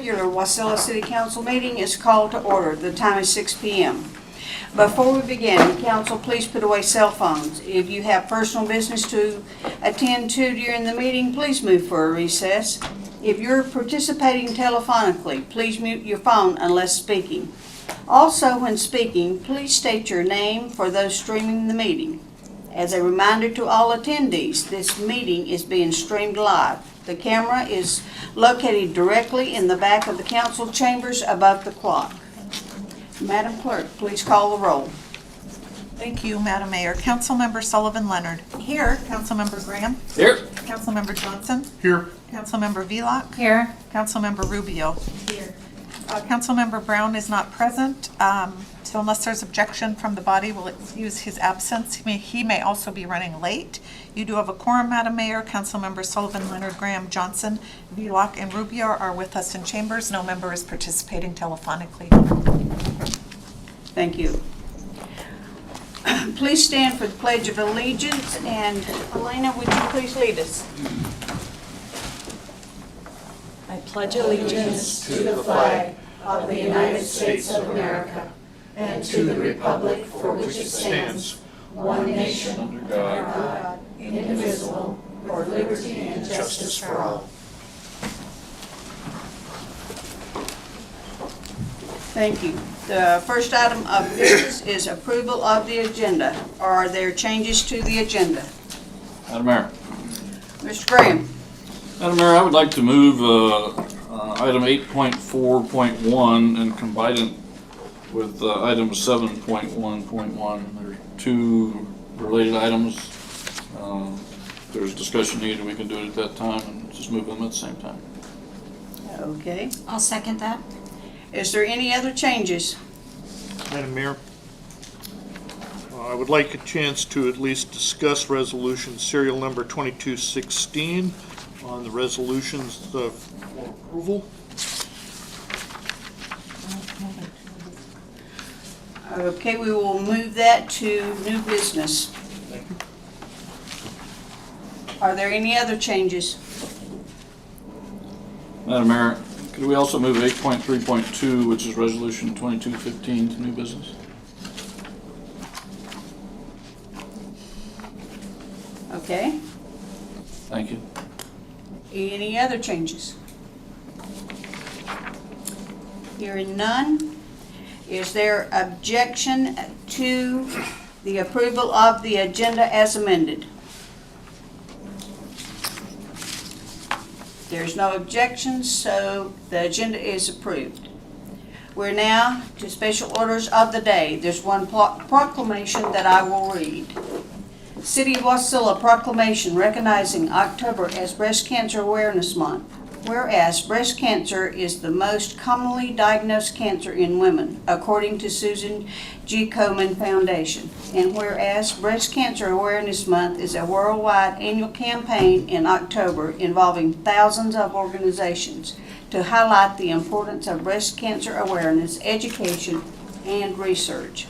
regular Wasilla City Council meeting is called to order. The time is 6 p.m. Before we begin, council, please put away cell phones. If you have personal business to attend to during the meeting, please move for a recess. If you're participating telephonically, please mute your phone unless speaking. Also, when speaking, please state your name for those streaming the meeting. As a reminder to all attendees, this meeting is being streamed live. The camera is located directly in the back of the council chambers above the clock. Madam Clerk, please call the roll. Thank you, Madam Mayor. Councilmember Sullivan Leonard. Here. Councilmember Graham. Here. Councilmember Johnson. Here. Councilmember Velock. Here. Councilmember Rubio. Here. Councilmember Brown is not present, so unless there's objection from the body, we'll excuse his absence. He may also be running late. You do have a quorum, Madam Mayor. Councilmember Sullivan Leonard, Graham, Johnson, Velock, and Rubio are with us in chambers. No member is participating telephonically. Thank you. Please stand for the Pledge of Allegiance, and Elena, would you please lead us? I pledge allegiance to the flag of the United States of America and to the republic for which it stands, one nation, under God, indivisible, for liberty and justice for all. Thank you. The first item of business is approval of the agenda. Are there changes to the agenda? Madam Mayor. Mr. Graham. Madam Mayor, I would like to move item 8.4.1 and combine it with item 7.1.1. There are two related items. If there's discussion needed, we can do it at that time and just move them at the same time. Okay. I'll second that. Is there any other changes? Madam Mayor, I would like a chance to at least discuss resolution serial number 2216 on the resolutions for approval. Okay, we will move that to new business. Thank you. Are there any other changes? Madam Mayor, could we also move 8.3.2, which is resolution 2215, to new business? Okay. Thank you. Any other changes? Hearing none, is there objection to the approval of the agenda as amended? There's no objections, so the agenda is approved. We're now to special orders of the day. There's one proclamation that I will read. City of Wasilla proclamation recognizing October as Breast Cancer Awareness Month. Whereas breast cancer is the most commonly diagnosed cancer in women, according to Susan G. Komen Foundation. And whereas Breast Cancer Awareness Month is a worldwide annual campaign in October involving thousands of organizations to highlight the importance of breast cancer awareness, education, and research.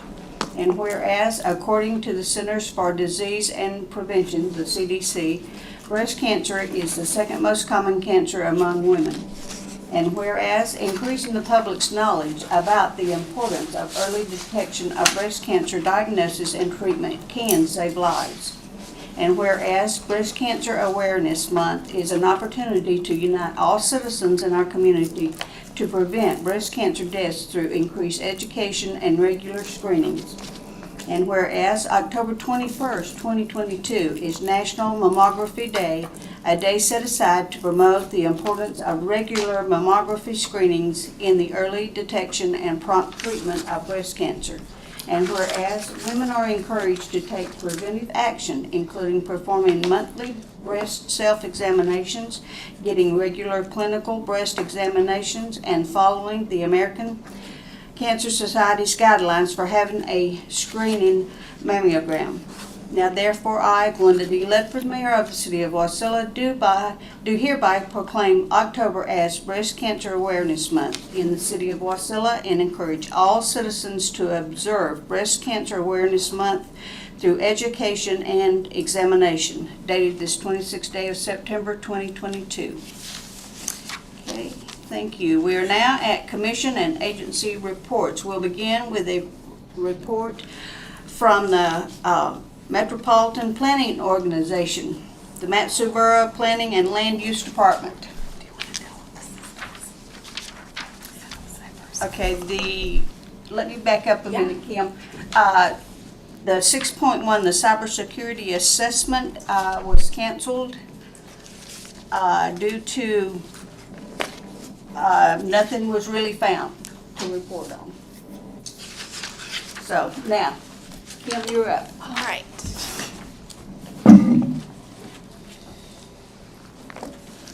And whereas, according to the Centers for Disease and Prevention, the CDC, breast cancer is the second most common cancer among women. And whereas, increasing the public's knowledge about the importance of early detection of breast cancer diagnosis and treatment can save lives. And whereas, Breast Cancer Awareness Month is an opportunity to unite all citizens in our community to prevent breast cancer deaths through increased education and regular screenings. And whereas October 21st, 2022 is National Mammography Day, a day set aside to promote the importance of regular mammography screenings in the early detection and prompt treatment of breast cancer. And whereas women are encouraged to take preventive action, including performing monthly breast self-examinations, getting regular clinical breast examinations, and following the American Cancer Society's guidelines for having a screening mammogram. Now therefore I, Glenda D. Ledford, Mayor of the City of Wasilla, do hereby proclaim October as Breast Cancer Awareness Month in the City of Wasilla and encourage all citizens to observe Breast Cancer Awareness Month through education and examination, dated this 26th day of September 2022. Okay, Thank you. We are now at commission and agency reports. We'll begin with a report from the Metropolitan Planning Organization, the Mat-Su Borough Planning and Land Use Department. Okay, let me back up a minute, Kim. The 6.1, the cybersecurity assessment was canceled due to nothing was really found to report on. So now, Kim, you're up. All right.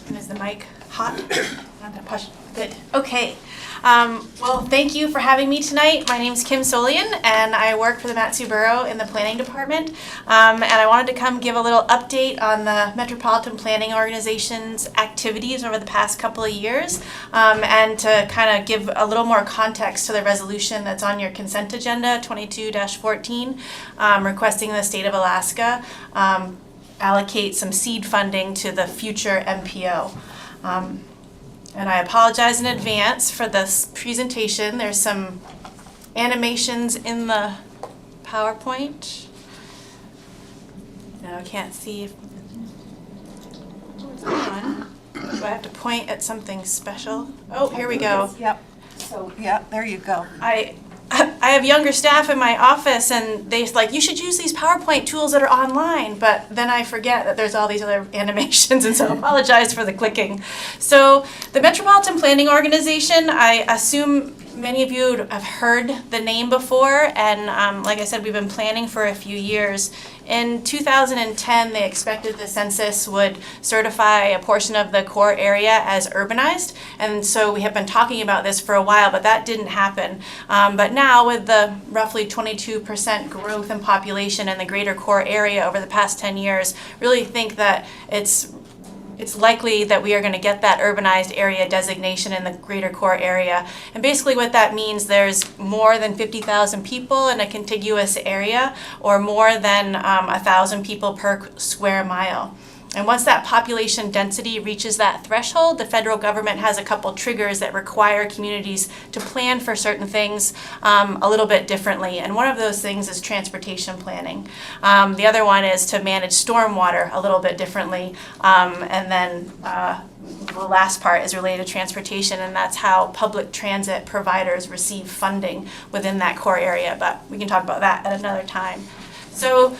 And is the mic hot? I'm gonna push. Good. Okay. Well, thank you for having me tonight. My name's Kim Solian, and I work for the Mat-Su Borough in the planning department. And I wanted to come give a little update on the Metropolitan Planning Organization's activities over the past couple of years, and to kind of give a little more context to the resolution that's on your consent agenda, 22-14, requesting the state of Alaska allocate some seed funding to the future MPO. And I apologize in advance for this presentation. There's some animations in the PowerPoint. Now I can't see if it's on. Do I have to point at something special? Oh, here we go. Yep. So, yeah, there you go. I have younger staff in my office, and they're like, you should use these PowerPoint tools that are online, but then I forget that there's all these other animations, and so I apologize for the clicking. So the Metropolitan Planning Organization, I assume many of you have heard the name before, and like I said, we've been planning for a few years. In 2010, they expected the census would certify a portion of the core area as urbanized, and so we have been talking about this for a while, but that didn't happen. But now, with the roughly 22% growth in population in the greater core area over the past 10 years, really think that it's likely that we are going to get that urbanized area designation in the greater core area. And basically what that means, there's more than 50,000 people in a contiguous area, or more than 1,000 people per square mile. And once that population density reaches that threshold, the federal government has a couple triggers that require communities to plan for certain things a little bit differently. And one of those things is transportation planning. The other one is to manage stormwater a little bit differently. And then the last part is related to transportation, and that's how public transit providers receive funding within that core area. But we can talk about that at another time. So,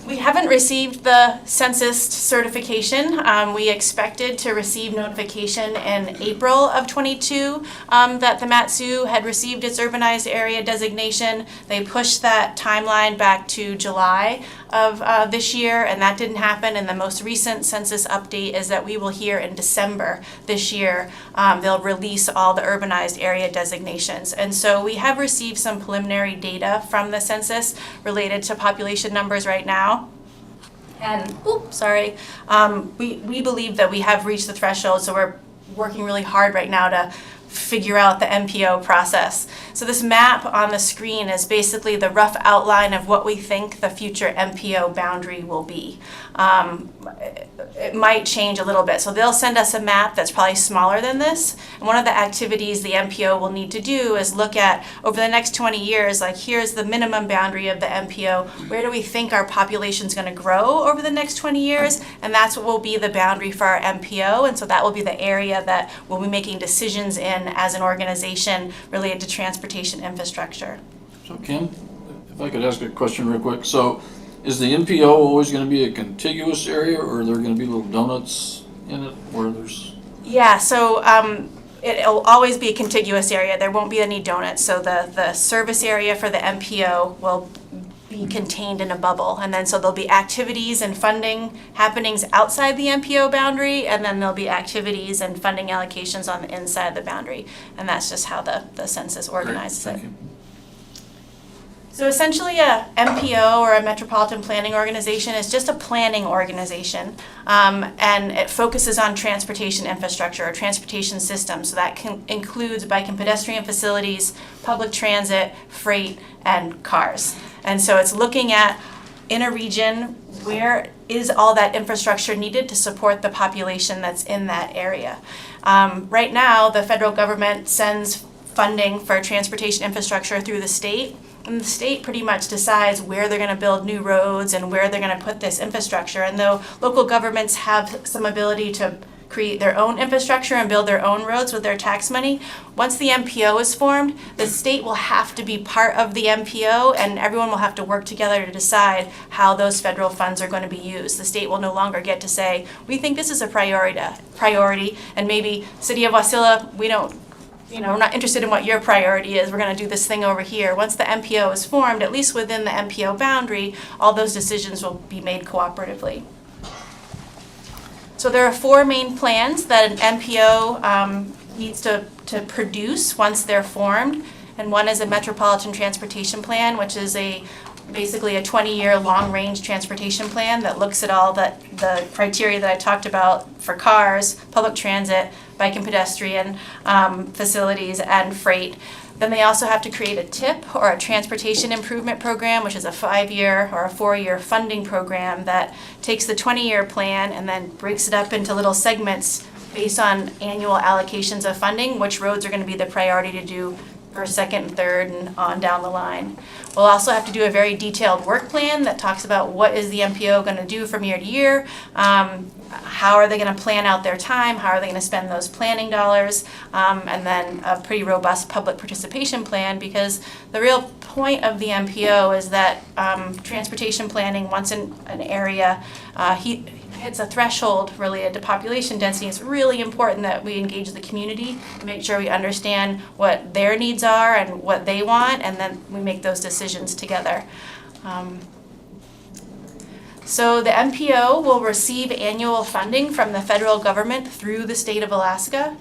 we haven't received the census certification. We expected to receive notification in April of 22 that the Mat-Su had received its urbanized area designation. They pushed that timeline back to July of this year, and that didn't happen. And the most recent census update is that we will hear in December this year, they'll release all the urbanized area designations. And so we have received some preliminary data from the census related to population numbers right now. And, we believe that we have reached the threshold, so we're working really hard right now to figure out the MPO process. So this map on the screen is basically the rough outline of what we think the future MPO boundary will be. It might change a little bit. So they'll send us a map that's probably smaller than this. And one of the activities the MPO will need to do is look at, over the next 20 years, like here's the minimum boundary of the MPO. Where do we think our population's going to grow over the next 20 years? And that's what will be the boundary for our MPO. And so that will be the area that we'll be making decisions in as an organization related to transportation infrastructure. So Kim, if I could ask a question real quick. So is the MPO always going to be a contiguous area, or are there going to be little donuts in it where there's? Yeah, so it'll always be a contiguous area. There won't be any donuts. So the service area for the MPO will be contained in a bubble. And then so there'll be activities and funding happenings outside the MPO boundary, and then there'll be activities and funding allocations on the inside of the boundary. And that's just how the census organizes it. So essentially a MPO, or a Metropolitan Planning Organization, is just a planning organization, and it focuses on transportation infrastructure or transportation systems. So that includes bike and pedestrian facilities, public transit, freight, and cars. And so it's looking at, in a region, where is all that infrastructure needed to support the population that's in that area. Right now, the federal government sends funding for transportation infrastructure through the state. And the state pretty much decides where they're going to build new roads and where they're going to put this infrastructure. And though local governments have some ability to create their own infrastructure and build their own roads with their tax money, once the MPO is formed, the state will have to be part of the MPO, and everyone will have to work together to decide how those federal funds are going to be used. The state will no longer get to say, we think this is a priority, and maybe City of Wasilla, we're not interested in what your priority is, we're going to do this thing over here. Once the MPO is formed, at least within the MPO boundary, all those decisions will be made cooperatively. So there are 4 main plans that an MPO needs to produce once they're formed. And one is a Metropolitan Transportation Plan, which is basically a 20-year long-range transportation plan that looks at all the criteria that I talked about for cars, public transit, bike and pedestrian facilities, and freight. Then they also have to create a TIP, or a Transportation Improvement Program, which is a 5-year or a 4-year funding program that takes the 20-year plan and then breaks it up into little segments based on annual allocations of funding, which roads are going to be the priority to do first, second, and third, and on down the line. We'll also have to do a very detailed work plan that talks about what is the MPO going to do from year to year, how are they going to plan out their time, how are they going to spend those planning dollars, and then a pretty robust public participation plan, because the real point of the MPO is that transportation planning, once in an area hits a threshold related to population density, it's really important that we engage the community, make sure we understand what their needs are and what they want, and then we make those decisions together. So the MPO will receive annual funding from the federal government through the state of Alaska.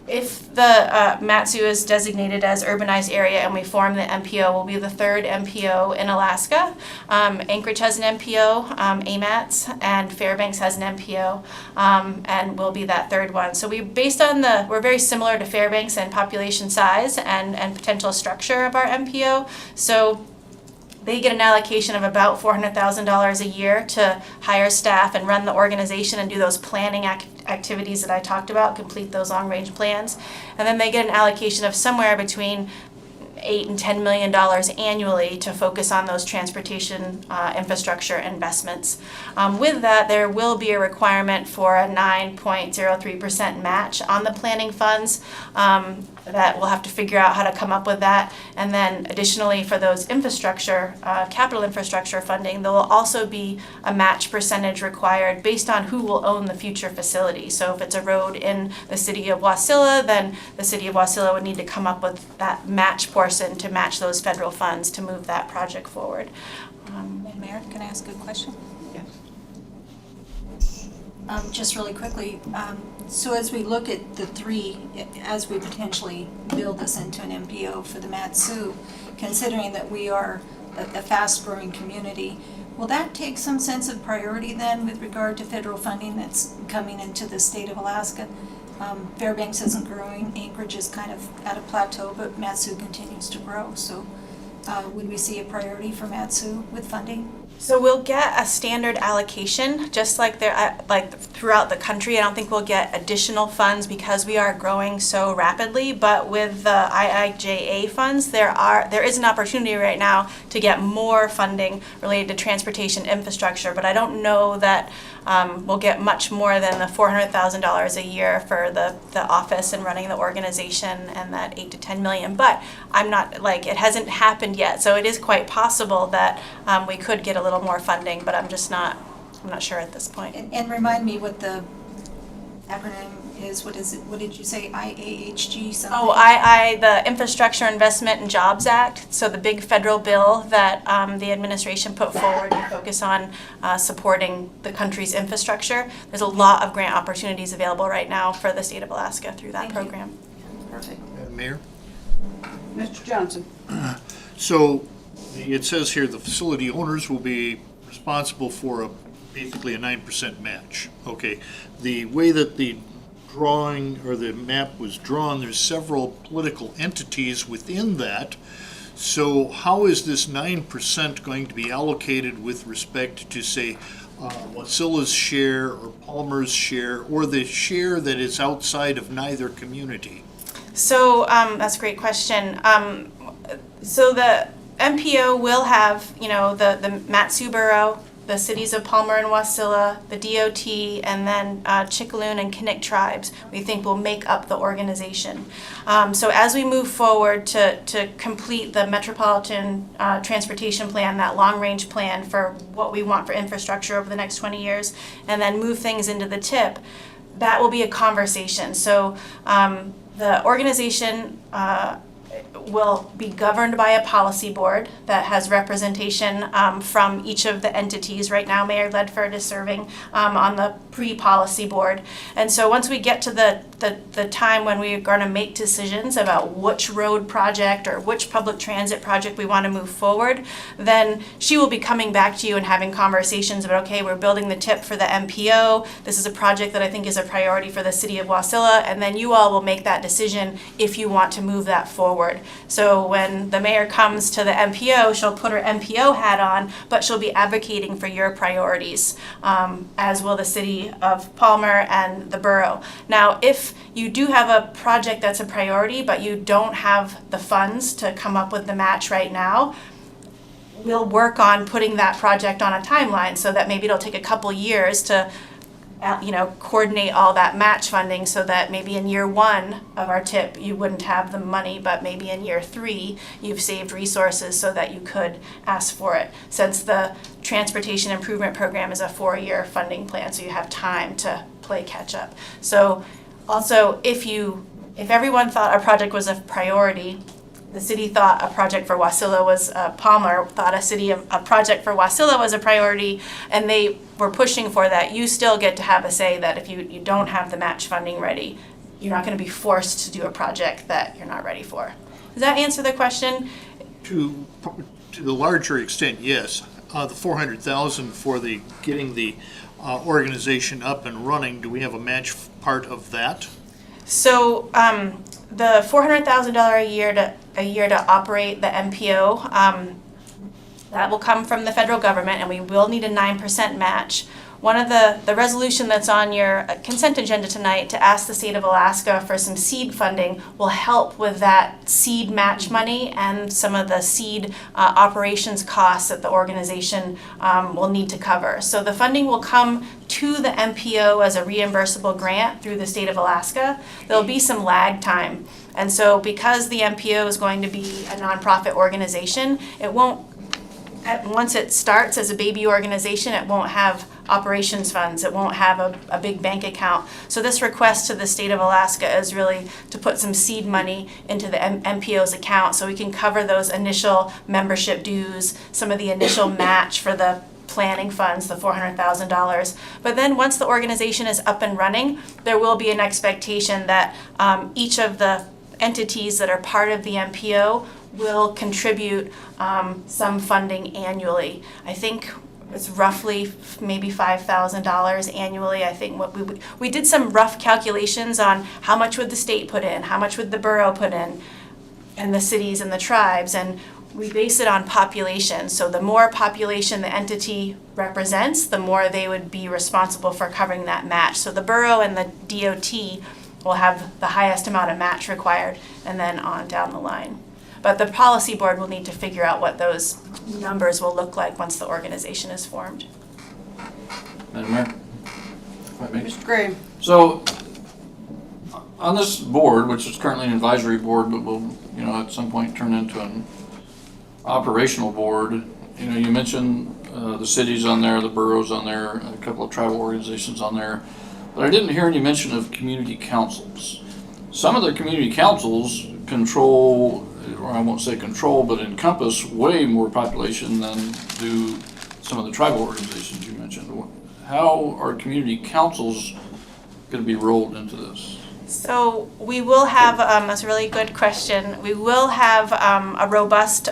If the Mat-Su is designated as urbanized area and we form the MPO, we'll be the 3rd MPO in Alaska. Anchorage has an MPO, AMATS, and Fairbanks has an MPO, and we'll be that 3rd one. So we're very similar to Fairbanks in population size and potential structure of our MPO. So they get an allocation of about $400,000 a year to hire staff and run the organization and do those planning activities that I talked about, complete those long-range plans. And then they get an allocation of somewhere between $8 and $10 million annually to focus on those transportation infrastructure investments. With that, there will be a requirement for a 9.03% match on the planning funds. That we'll have to figure out how to come up with that. And then additionally, for those infrastructure, capital infrastructure funding, there will also be a match percentage required based on who will own the future facility. So if it's a road in the City of Wasilla, then the City of Wasilla would need to come up with that match portion to match those federal funds to move that project forward. Mayor, can I ask a question? Yes. Just really quickly, so as we look at the 3, as we potentially build this into an MPO for the Mat-Su, considering that we are a fast-growing community, will that take some sense of priority then with regard to federal funding that's coming into the state of Alaska? Fairbanks isn't growing, Anchorage is kind of at a plateau, but Mat-Su continues to grow. So would we see a priority for Mat-Su with funding? So we'll get a standard allocation, just like throughout the country. I don't think we'll get additional funds because we are growing so rapidly. But with the IIJA funds, there is an opportunity right now to get more funding related to transportation infrastructure. But I don't know that we'll get much more than the $400,000 a year for the office and running the organization, and that $8 to $10 million. But I'm not it hasn't happened yet, so it is quite possible that we could get a little more funding, but I'm not sure at this point. And remind me what the acronym is. What is it? What did you say? IAHG something? Oh, the Infrastructure Investment and Jobs Act. So the big federal bill that the administration put forward to focus on supporting the country's infrastructure. There's a lot of grant opportunities available right now for the state of Alaska through that program. Perfect. Mayor? Mr. Johnson. So it says here the facility owners will be responsible for basically a 9% match. Okay, the way that the drawing or the map was drawn, there's several political entities within that. So how is this 9% going to be allocated with respect to, say, Wasilla's share or Palmer's share, or the share that is outside of neither community? So that's a great question. So the MPO will have, the Mat-Su Borough, the cities of Palmer and Wasilla, the DOT, and then Chickaloon and Kinnick tribes, we think will make up the organization. So as we move forward to complete the Metropolitan Transportation Plan, that long-range plan for what we want for infrastructure over the next 20 years, and then move things into the TIP, that will be a conversation. So the organization will be governed by a policy board that has representation from each of the entities. Right now, Mayor Ledford is serving on the pre-policy board. And so once we get to the time when we're going to make decisions about which road project or which public transit project we want to move forward, then she will be coming back to you and having conversations about, okay, we're building the TIP for the MPO. This is a project that I think is a priority for the city of Wasilla. And then you all will make that decision if you want to move that forward. So when the mayor comes to the MPO, she'll put her MPO hat on, but she'll be advocating for your priorities, as will the city of Palmer and the borough. Now, if you do have a project that's a priority, but you don't have the funds to come up with the match right now, we'll work on putting that project on a timeline so that maybe it'll take a couple years to coordinate all that match funding so that maybe in year 1 of our TIP, you wouldn't have the money, but maybe in year 3, you've saved resources so that you could ask for it. Since the Transportation Improvement Program is a 4-year funding plan, so you have time to play catch up. So also, if everyone thought a project was a priority, the city thought a project for Wasilla was, Palmer thought a project for Wasilla was a priority, and they were pushing for that, you still get to have a say that if you don't have the match funding ready, you're not going to be forced to do a project that you're not ready for. Does that answer the question? To the larger extent, yes. The 400,000 for getting the organization up and running, do we have a match part of that? So the $400,000 a year to operate the MPO, that will come from the federal government, and we will need a 9% match. One of the resolution that's on your consent agenda tonight to ask the state of Alaska for some seed funding will help with that seed match money and some of the seed operations costs that the organization will need to cover. So the funding will come to the MPO as a reimbursable grant through the state of Alaska. There'll be some lag time. And so because the MPO is going to be a nonprofit organization, it won't, once it starts as a baby organization, it won't have operations funds, it won't have a big bank account. So this request to the state of Alaska is really to put some seed money into the MPO's account so we can cover those initial membership dues, some of the initial match for the planning funds, the $400,000. But then once the organization is up and running, there will be an expectation that each of the entities that are part of the MPO will contribute some funding annually. I think it's roughly maybe $5,000 annually. I think what we did some rough calculations on how much would the state put in, how much would the borough put in, and the cities and the tribes, and we base it on population. So the more population the entity represents, the more they would be responsible for covering that match. So the borough and the DOT will have the highest amount of match required, and then on down the line. But the policy board will need to figure out what those numbers will look like once the organization is formed. Madam Mayor? If I may. Mr. Gray. So, on this board, which is currently an advisory board, but will, at some point turn into an operational board, you mentioned the cities on there, the boroughs on there, a couple of tribal organizations on there, but I didn't hear any mention of community councils. Some of the community councils control, or I won't say control, but encompass way more population than do some of the tribal organizations you mentioned. How are community councils going to be rolled into this? So we will have, that's a really good question, we will have a robust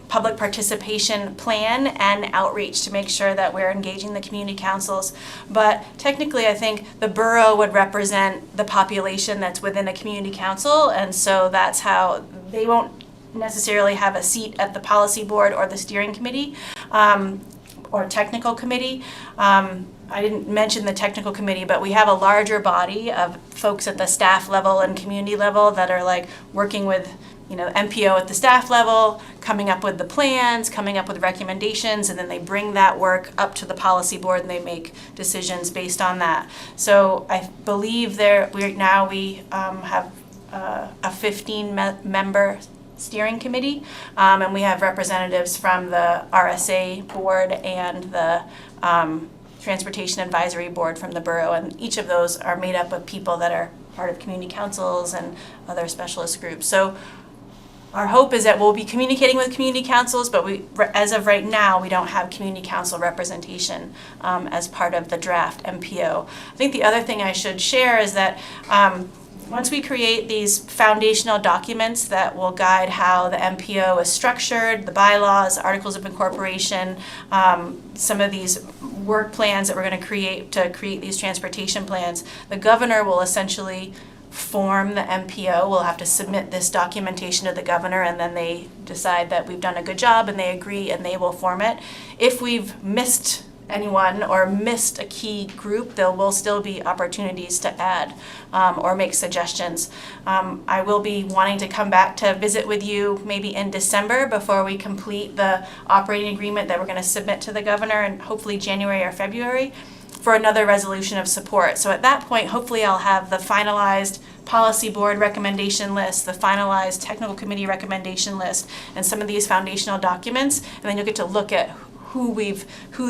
public participation plan and outreach to make sure that we're engaging the community councils. But technically, I think the borough would represent the population that's within a community council, and so that's how they won't necessarily have a seat at the policy board or the steering committee. or technical committee. I didn't mention the technical committee, but we have a larger body of folks at the staff level and community level that are like working with, MPO at the staff level, coming up with the plans, coming up with recommendations, and then they bring that work up to the policy board and they make decisions based on that. So I believe we have a 15-member steering committee, and we have representatives from the RSA board and the Transportation Advisory Board from the borough, and each of those are made up of people that are part of community councils and other specialist groups. So our hope is that we'll be communicating with community councils, but as of right now, we don't have community council representation as part of the draft MPO. I think the other thing I should share is that once we create these foundational documents that will guide how the MPO is structured, the bylaws, articles of incorporation, some of these work plans that we're going to create these transportation plans, the governor will essentially form the MPO. We'll have to submit this documentation to the governor, and then they decide that we've done a good job and they agree and they will form it. If we've missed anyone or missed a key group, there will still be opportunities to add or make suggestions. I will be wanting to come back to visit with you maybe in December before we complete the operating agreement that we're going to submit to the governor in hopefully January or February for another resolution of support. So at that point, hopefully I'll have the finalized policy board recommendation list, the finalized technical committee recommendation list, and some of these foundational documents, and then you'll get to look at who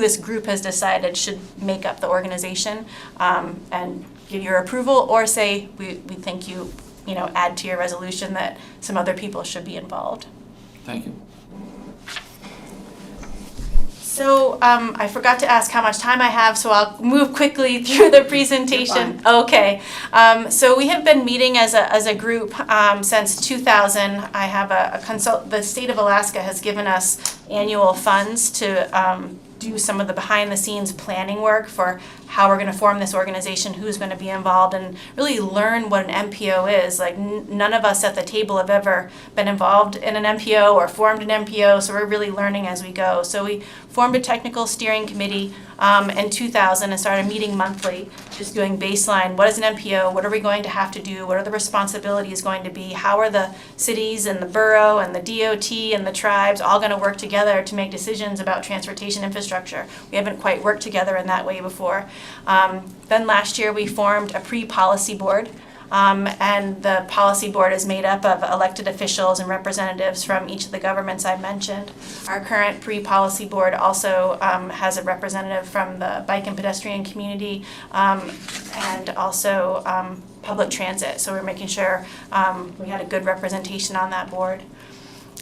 this group has decided should make up the organization, and give your approval, or say we think you add to your resolution that some other people should be involved. Thank you. So I forgot to ask how much time I have, so I'll move quickly through the presentation. Okay. So we have been meeting as a group since 2000. I have the state of Alaska has given us annual funds to do some of the behind-the-scenes planning work for how we're going to form this organization, who's going to be involved, and really learn what an MPO is. Like none of us at the table have ever been involved in an MPO or formed an MPO, so we're really learning as we go. So we formed a technical steering committee in 2000 and started meeting monthly, just doing baseline. What is an MPO? What are we going to have to do? What are the responsibilities going to be? How are the cities and the borough and the DOT and the tribes all going to work together to make decisions about transportation infrastructure? We haven't quite worked together in that way before. Then last year we formed a pre-policy board, and the policy board is made up of elected officials and representatives from each of the governments I've mentioned. Our current pre-policy board also has a representative from the bike and pedestrian community, and also public transit. So we're making sure we had a good representation on that board.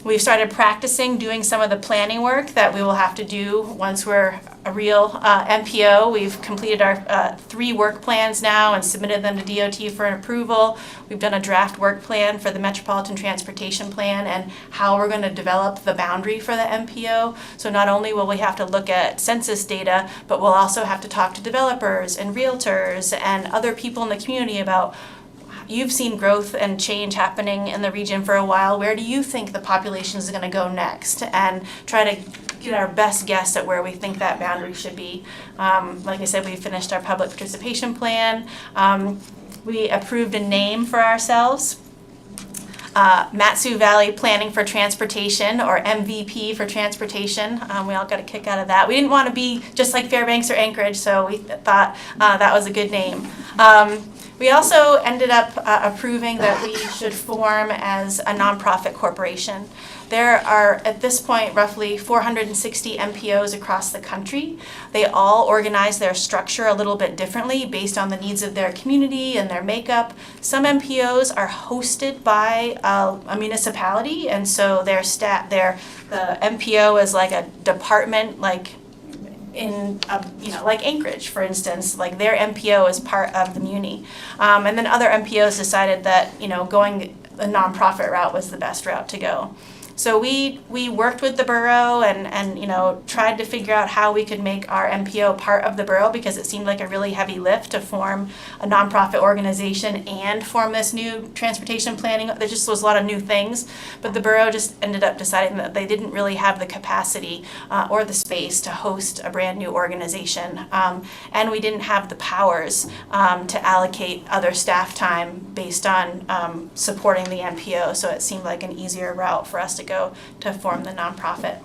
We've started practicing doing some of the planning work that we will have to do once we're a real MPO. We've completed our 3 work plans now and submitted them to DOT for an approval. We've done a draft work plan for the Metropolitan Transportation Plan and how we're going to develop the boundary for the MPO. So not only will we have to look at census data, but we'll also have to talk to developers and realtors and other people in the community about, you've seen growth and change happening in the region for a while. Where do you think the population is going to go next? And try to get our best guess at where we think that boundary should be. Like I said, we finished our public participation plan. We approved a name for ourselves. Mat-Su Valley Planning for Transportation, or MVP for Transportation. We all got a kick out of that. We didn't want to be just like Fairbanks or Anchorage, so we thought that was a good name. We also ended up approving that we should form as a nonprofit corporation. There are, at this point, roughly 460 MPOs across the country. They all organize their structure a little bit differently based on the needs of their community and their makeup. Some MPOs are hosted by a municipality, and so the MPO is like a department, like in like Anchorage, for instance, like their MPO is part of the Muni. And then other MPOs decided that going the nonprofit route was the best route to go. So we worked with the borough and you know, tried to figure out how we could make our MPO part of the borough, because it seemed like a really heavy lift to form a nonprofit organization and form this new transportation planning. There just was a lot of new things, but the borough just ended up deciding that they didn't really have the capacity or the space to host a brand new organization. And we didn't have the powers to allocate other staff time based on supporting the MPO. So it seemed like an easier route for us to go to form the nonprofit.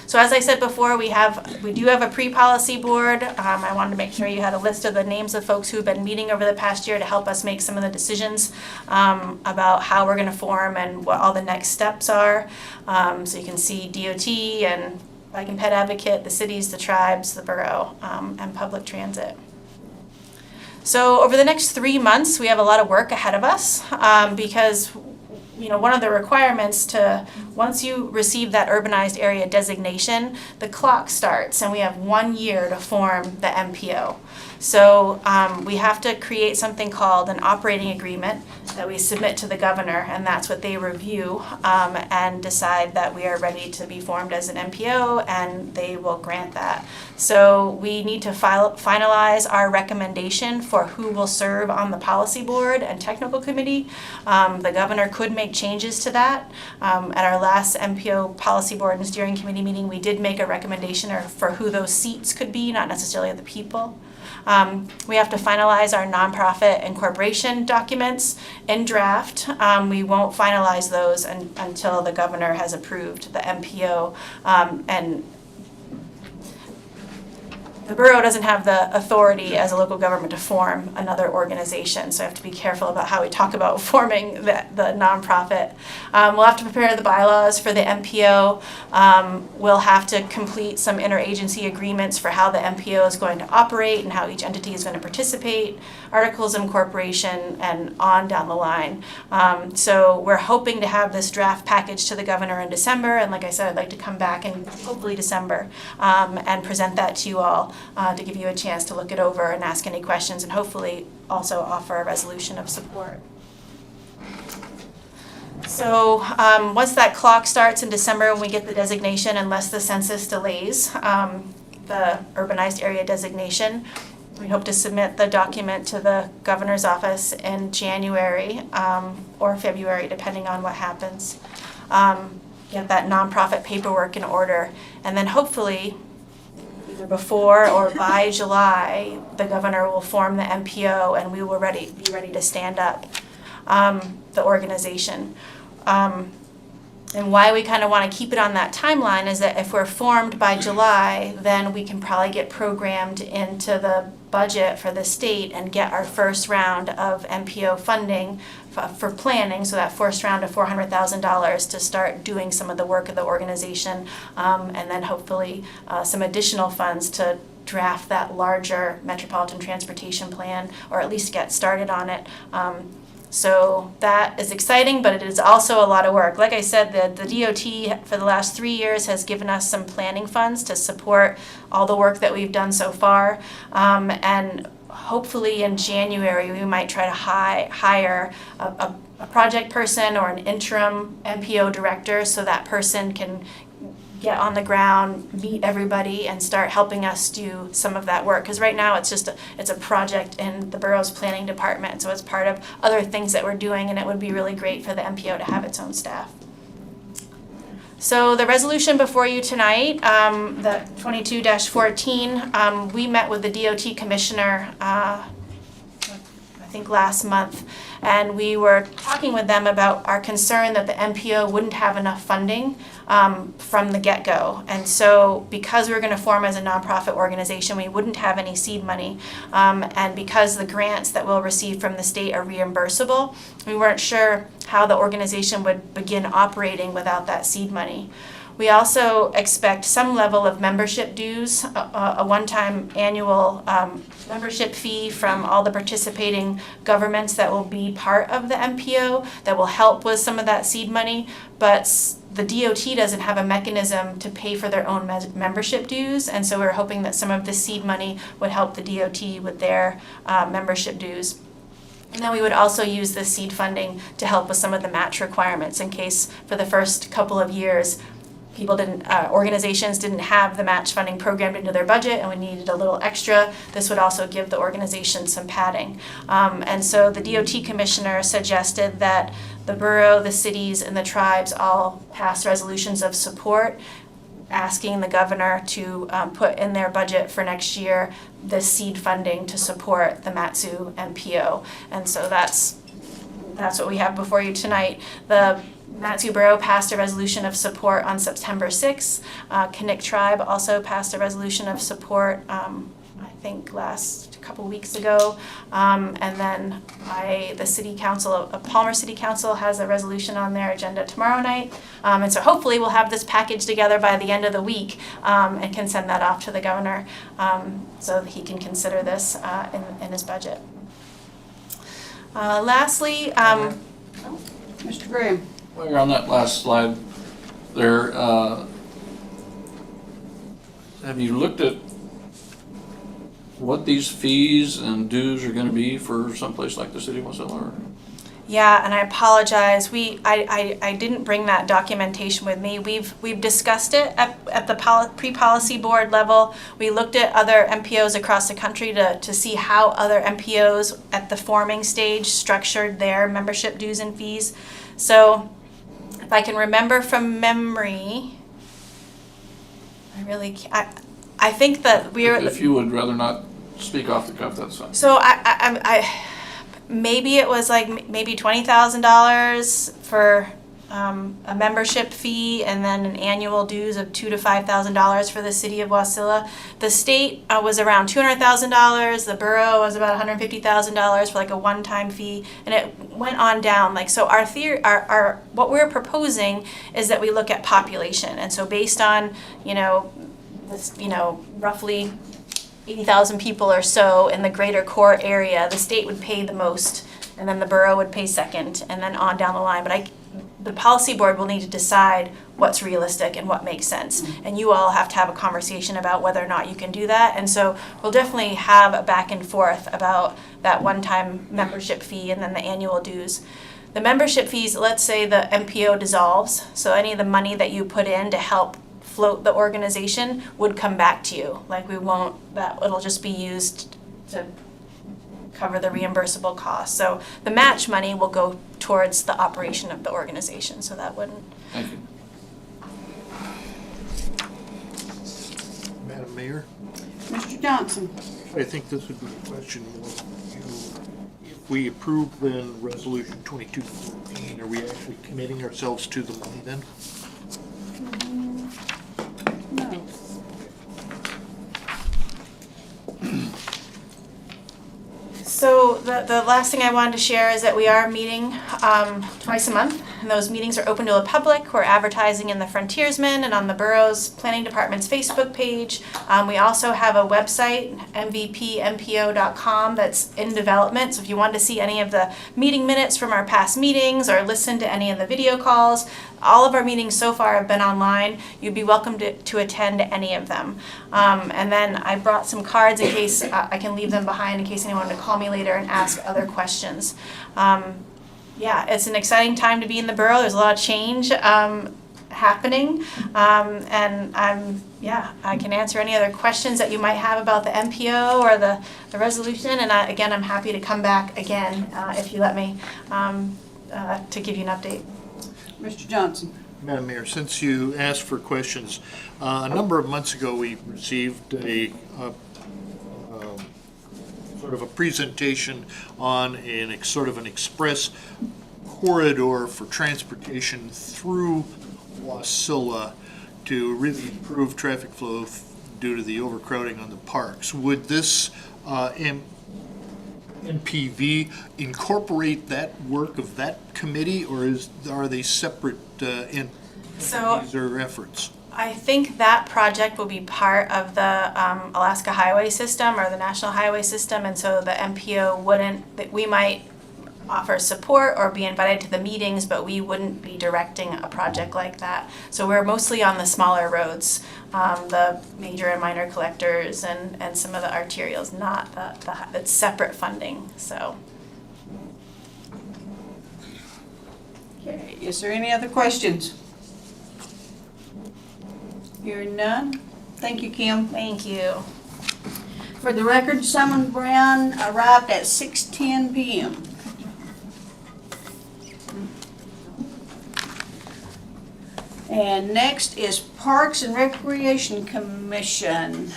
So as I said before, we do have a pre-policy board. I wanted to make sure you had a list of the names of folks who've been meeting over the past year to help us make some of the decisions about how we're going to form and what all the next steps are. So you can see DOT and Bike and Pet Advocate, the cities, the tribes, the borough, and public transit. So over the next 3 months, we have a lot of work ahead of us because, you know, one of the requirements to, once you receive that urbanized area designation, the clock starts and we have 1 year to form the MPO. So we have to create something called an operating agreement that we submit to the governor, and that's what they review and decide that we are ready to be formed as an MPO, and they will grant that. So we need to finalize our recommendation for who will serve on the policy board and technical committee. The governor could make changes to that. At our last MPO policy board and steering committee meeting, we did make a recommendation for who those seats could be, not necessarily the people. We have to finalize our nonprofit incorporation documents in draft. We won't finalize those until the governor has approved the MPO, and the borough doesn't have the authority as a local government to form another organization, so I have to be careful about how we talk about forming the nonprofit. We'll have to prepare the bylaws for the MPO. We'll have to complete some interagency agreements for how the MPO is going to operate and how each entity is going to participate, articles of incorporation, and on down the line. So we're hoping to have this draft package to the governor in December, and like I said, I'd like to come back in hopefully December and present that to you all. To give you a chance to look it over and ask any questions, and hopefully also offer a resolution of support. So once that clock starts in December, when we get the designation, unless the census delays the urbanized area designation, we hope to submit the document to the governor's office in January or February, depending on what happens. Get that nonprofit paperwork in order, and then hopefully either before or by July, the governor will form the MPO and we will be ready to stand up the organization. And why we kind of want to keep it on that timeline is that if we're formed by July, then we can probably get programmed into the budget for the state and get our first round of MPO funding for planning, so that first round of $400,000 to start doing some of the work of the organization, and then hopefully some additional funds to draft that larger metropolitan transportation plan, or at least get started on it. So that is exciting, but it is also a lot of work. Like I said, the DOT for the last 3 years has given us some planning funds to support all the work that we've done so far. And hopefully in January, we might try to hire a project person or an interim MPO director, so that person can get on the ground, meet everybody, and start helping us do some of that work. Because right now it's a project in the borough's planning department, so it's part of other things that we're doing, and it would be really great for the MPO to have its own staff. So the resolution before you tonight, the 22-14, we met with the DOT commissioner I think last month, and we were talking with them about our concern that the MPO wouldn't have enough funding from the get-go. And so because we were going to form as a nonprofit organization, we wouldn't have any seed money. And because the grants that we'll receive from the state are reimbursable, we weren't sure how the organization would begin operating without that seed money. We also expect some level of membership dues, a one-time annual membership fee from all the participating governments that will be part of the MPO that will help with some of that seed money, but the DOT doesn't have a mechanism to pay for their own membership dues, and so we're hoping that some of the seed money would help the DOT with their membership dues. And then we would also use the seed funding to help with some of the match requirements in case for the first couple of years, organizations didn't have the match funding programmed into their budget and we needed a little extra. This would also give the organization some padding. And so the DOT commissioner suggested that the borough, the cities, and the tribes all pass resolutions of support asking the governor to put in their budget for next year the seed funding to support the Mat-Su MPO. And so that's what we have before you tonight. The Mat-Su Borough passed a resolution of support on September 6th. Knik Tribe also passed a resolution of support, I think last couple weeks ago. And then the City Council of Palmer City Council has a resolution on their agenda tomorrow night. And so hopefully we'll have this package together by the end of the week and can send that off to the governor so that he can consider this in his budget. Lastly, Mr. Graham? While you're on that last slide there, have you looked at what these fees and dues are gonna be for someplace like the city of Wasilla? yeah, and I apologize. I didn't bring that documentation with me. We've discussed it at the pre-policy board level. We looked at other MPOs across the country to see how other MPOs at the forming stage structured their membership dues and fees. So if I can remember from memory, I think that If you would rather not speak off the cuff, that's fine. So I maybe it was like maybe $20,000 for a membership fee and then an annual dues of $2,000 to $5,000 for the city of Wasilla. The state was around $200,000. The borough was about $150,000 for like a one-time fee, and it went on down. Like so, our theory, our what we're proposing is that we look at population, and so based on roughly 80,000 people or so in the greater core area, the state would pay the most, and then the borough would pay second, and then on down the line. But the policy board will need to decide what's realistic and what makes sense. And you all have to have a conversation about whether or not you can do that. And so we'll definitely have a back and forth about that one-time membership fee and then the annual dues. The membership fees, let's say the MPO dissolves, so any of the money that you put in to help float the organization would come back to you. Like it'll just be used to cover the reimbursable costs. So the match money will go towards the operation of the organization, so that wouldn't. Thank you. Madam Mayor, Mr. Johnson? I think this would be a question more for you. If we approve then Resolution 2214, are we actually committing ourselves to the money then? No. So the last thing I wanted to share is that we are meeting twice a month, and those meetings are open to the public. We're advertising in the Frontiersman and on the borough's planning department's Facebook page. We also have a website, mvpmpo.com, that's in development. So if you want to see any of the meeting minutes from our past meetings or listen to any of the video calls, all of our meetings so far have been online. You'd be welcome to attend any of them. And then I brought some cards in case I can leave them behind in case anyone wanted to call me later and ask other questions. Yeah, it's an exciting time to be in the borough. There's a lot of change happening. And I can answer any other questions that you might have about the MPO or the resolution. And again, I'm happy to come back again if you let me to give you an update. Mr. Johnson? Madam Mayor, since you asked for questions, a number of months ago, we received a sort of a presentation on sort of an express corridor for transportation through Wasilla to really improve traffic flow due to the overcrowding on the parks. Would this NPV incorporate that work of that committee, or are they separate entities or efforts? I think that project will be part of the Alaska Highway System or the National Highway System, and so the MPO we might offer support or be invited to the meetings, but we wouldn't be directing a project like that. So we're mostly on the smaller roads, the major and minor collectors and some of the arterials, not it's separate funding, so. Is there any other questions? Hearing none. Thank you, Kim. Thank you. For the record, Simon Brown arrived at 6:10 PM. And next is Parks and Recreation Commission.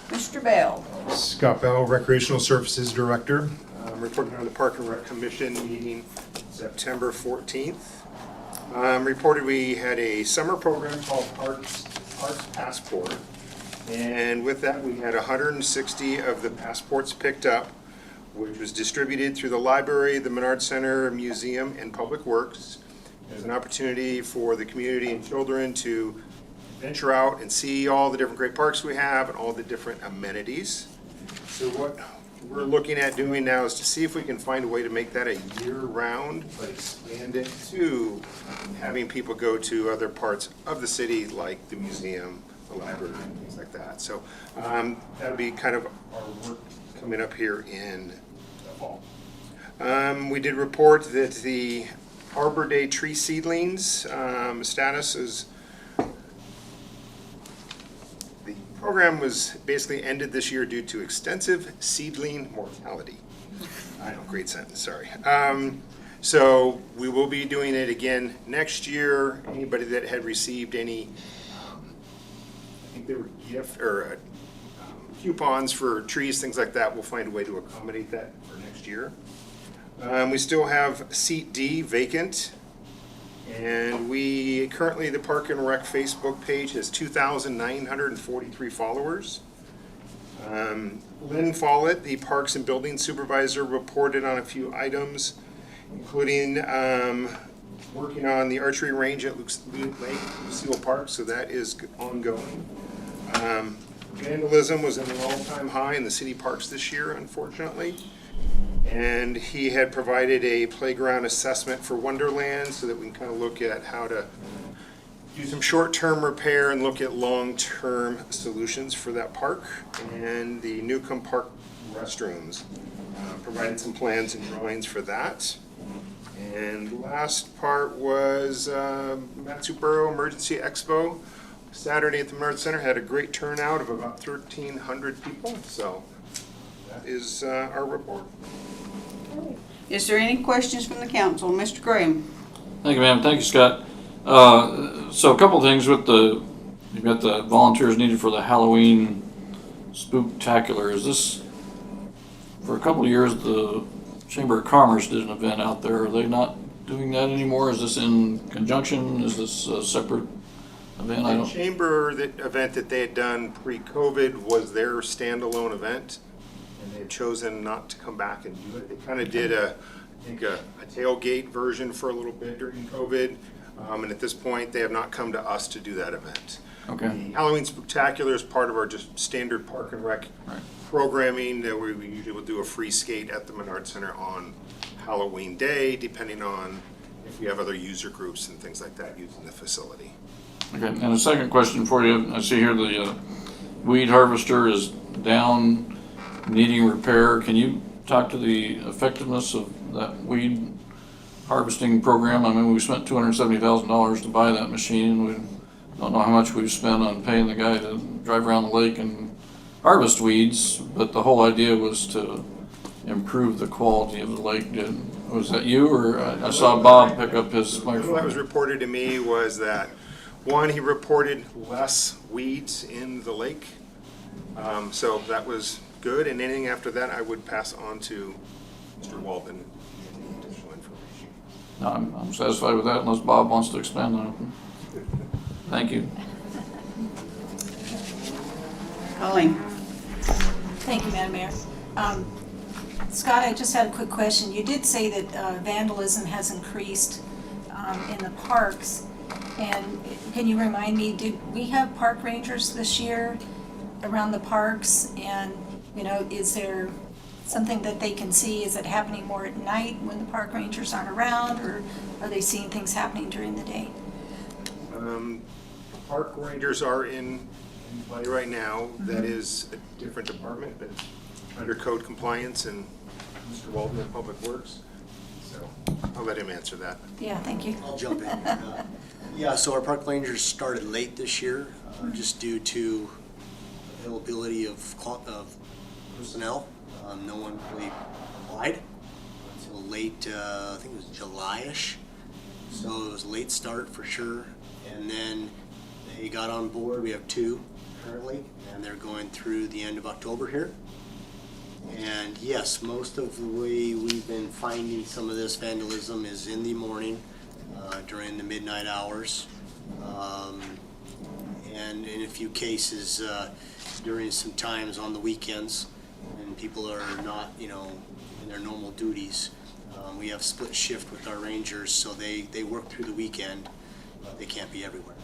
Mr. Bell. Scott Bell, Recreational Services Director. Reporting on the Park and Rec Commission meeting September 14th. Reported we had a summer program called Parks Passport. And with that, we had 160 of the passports picked up, which was distributed through the library, the Menard Center, museum, and Public Works. As an opportunity for the community and children to venture out and see all the different great parks we have and all the different amenities. So what we're looking at doing now is to see if we can find a way to make that a year-round, but expand it to having people go to other parts of the city, like the museum, the library, and things like that. So that'll be kind of our work coming up here in the fall. We did report that the Arbor Day tree seedlings status is, the program was basically ended this year due to extensive seedling mortality. I know, great sentence, sorry. So we will be doing it again next year. Anybody that had received any, I think they were gift or coupons for trees, things like that, we'll find a way to accommodate that for next year. We still have seat D vacant, and we currently, the Park and Rec Facebook page has 2,943 followers. Lynn Follett, the Parks and Building Supervisor, reported on a few items, including working on the archery range at Lucille Park, so that is ongoing. Vandalism was at an all-time high in the city parks this year, unfortunately. And he had provided a playground assessment for Wonderland so that we can kind of look at how to do some short-term repair and look at long-term solutions for that park. And the Newcomb Park restrooms, provided some plans and drawings for that. And last part was Matsuburo Emergency Expo. Saturday at the Menard Center had a great turnout of about 1,300 people, so that is our report. Is there any questions from the council? Mr. Graham? Thank you, ma'am. Thank you, Scott. So a couple of things with you've got the volunteers needed for the Halloween Spooktacular. Is this, for a couple of years, the Chamber of Commerce did an event out there. Are they not doing that anymore? Is this in conjunction? Is this a separate event? The Chamber event that they had done pre-COVID was their standalone event, and they've chosen not to come back and do it. They kind of did I think a tailgate version for a little bit during COVID, and at this point, they have not come to us to do that event. Okay. The Halloween Spooktacular is part of our just standard Park and Rec programming, that we usually will do a free skate at the Menard Center on Halloween Day, depending on if we have other user groups and things like that using the facility. Okay, and a second question for you. I see here the weed harvester is down, needing repair. Can you talk to the effectiveness of that weed harvesting program? I mean, we spent $270,000 to buy that machine. We don't know how much we've spent on paying the guy to drive around the lake and harvest weeds, but the whole idea was to improve the quality of the lake. Was that you, or I saw Bob pick up his microphone? What was reported to me was that, one, he reported less weeds in the lake, so that was good, and anything after that I would pass on to Mr. Walden, any additional information. No, I'm satisfied with that unless Bob wants to expand on it. Thank you. Colleen? Thank you, Madam Mayor. Scott, I just had a quick question. You did say that vandalism has increased in the parks. And can you remind me, did we have park rangers this year around the parks? And, you know, is there something that they can see? Is it happening more at night when the park rangers aren't around, or are they seeing things happening during the day? Park rangers are in play right now. That is a different department, but under code compliance and Mr. Walden in Public Works. So I'll let him answer that. Yeah, thank you. I'll jump in. Yeah, so our park rangers started late this year, just due to availability of personnel. No one really applied until late, I think it was July-ish. So it was a late start for sure. And then they got on board. We have 2 currently, and they're going through the end of October here. And yes, most of the way we've been finding some of this vandalism is in the morning, during the midnight hours, and in a few cases during some times on the weekends, and people are not, in their normal duties. We have split shift with our rangers, so they work through the weekend, but they can't be everywhere.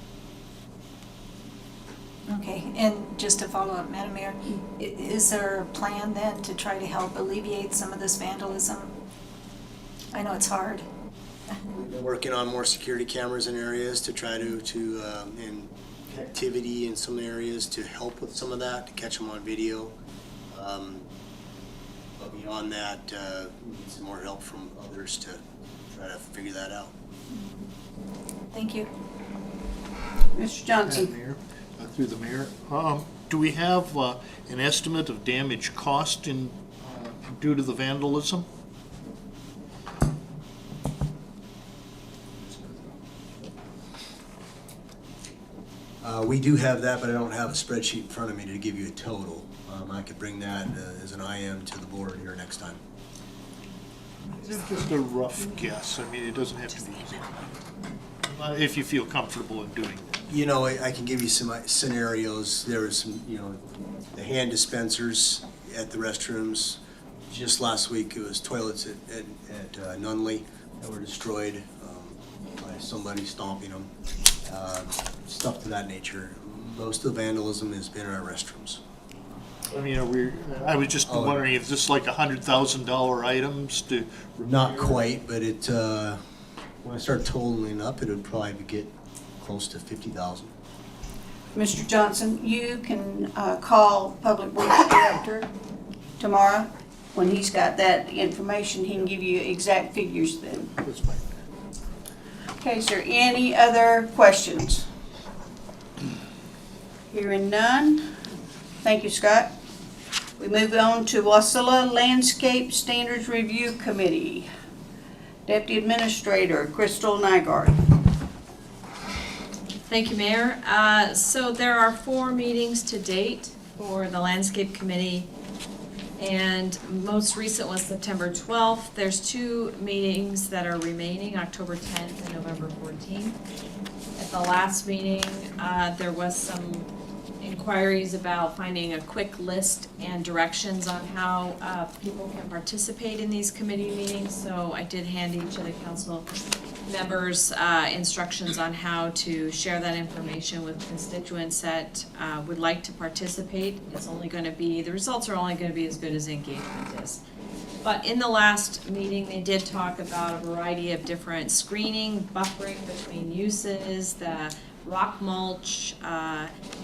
Okay, and just to follow up, Madam Mayor, is there a plan then to try to help alleviate some of this vandalism? I know it's hard. We've been working on more security cameras in areas to try to and activity in some areas to help with some of that, to catch them on video. But beyond that, we need some more help from others to try to figure that out. Thank you. Mr. Johnson? Mayor, through the mayor, do we have an estimate of damage cost due to the vandalism? We do have that, but I don't have a spreadsheet in front of me to give you a total. I could bring that as an IM to the board here next time. Just a rough guess. I mean, it doesn't have to be, if you feel comfortable in doing that. I can give you some scenarios. There was some, the hand dispensers at the restrooms. Just last week, it was toilets at Nunley that were destroyed by somebody stomping them. Stuff to that nature. Most of the vandalism has been in our restrooms. I mean, I was just wondering if this is like $100,000 items to. Not quite, but it, when I start totaling up, it would probably get close to 50,000. Mr. Johnson, you can call Public Works Director tomorrow. When he's got that information, he can give you exact figures then. That's fine. Okay, is there any other questions? Hearing none. Thank you, Scott. We move on to Wasilla Landscape Standards Review Committee. Deputy Administrator Crystal Nygaard. Thank you, Mayor. So there are 4 meetings to date for the Landscape Committee, and most recent was September 12th. There's 2 meetings that are remaining, October 10th and November 14th. At the last meeting, there was some inquiries about finding a quick list and directions on how people can participate in these committee meetings. So I did hand each of the council members instructions on how to share that information with constituents that would like to participate. The results are only going to be as good as the engagement is. But in the last meeting, they did talk about a variety of different screening, buffering between uses, the rock mulch,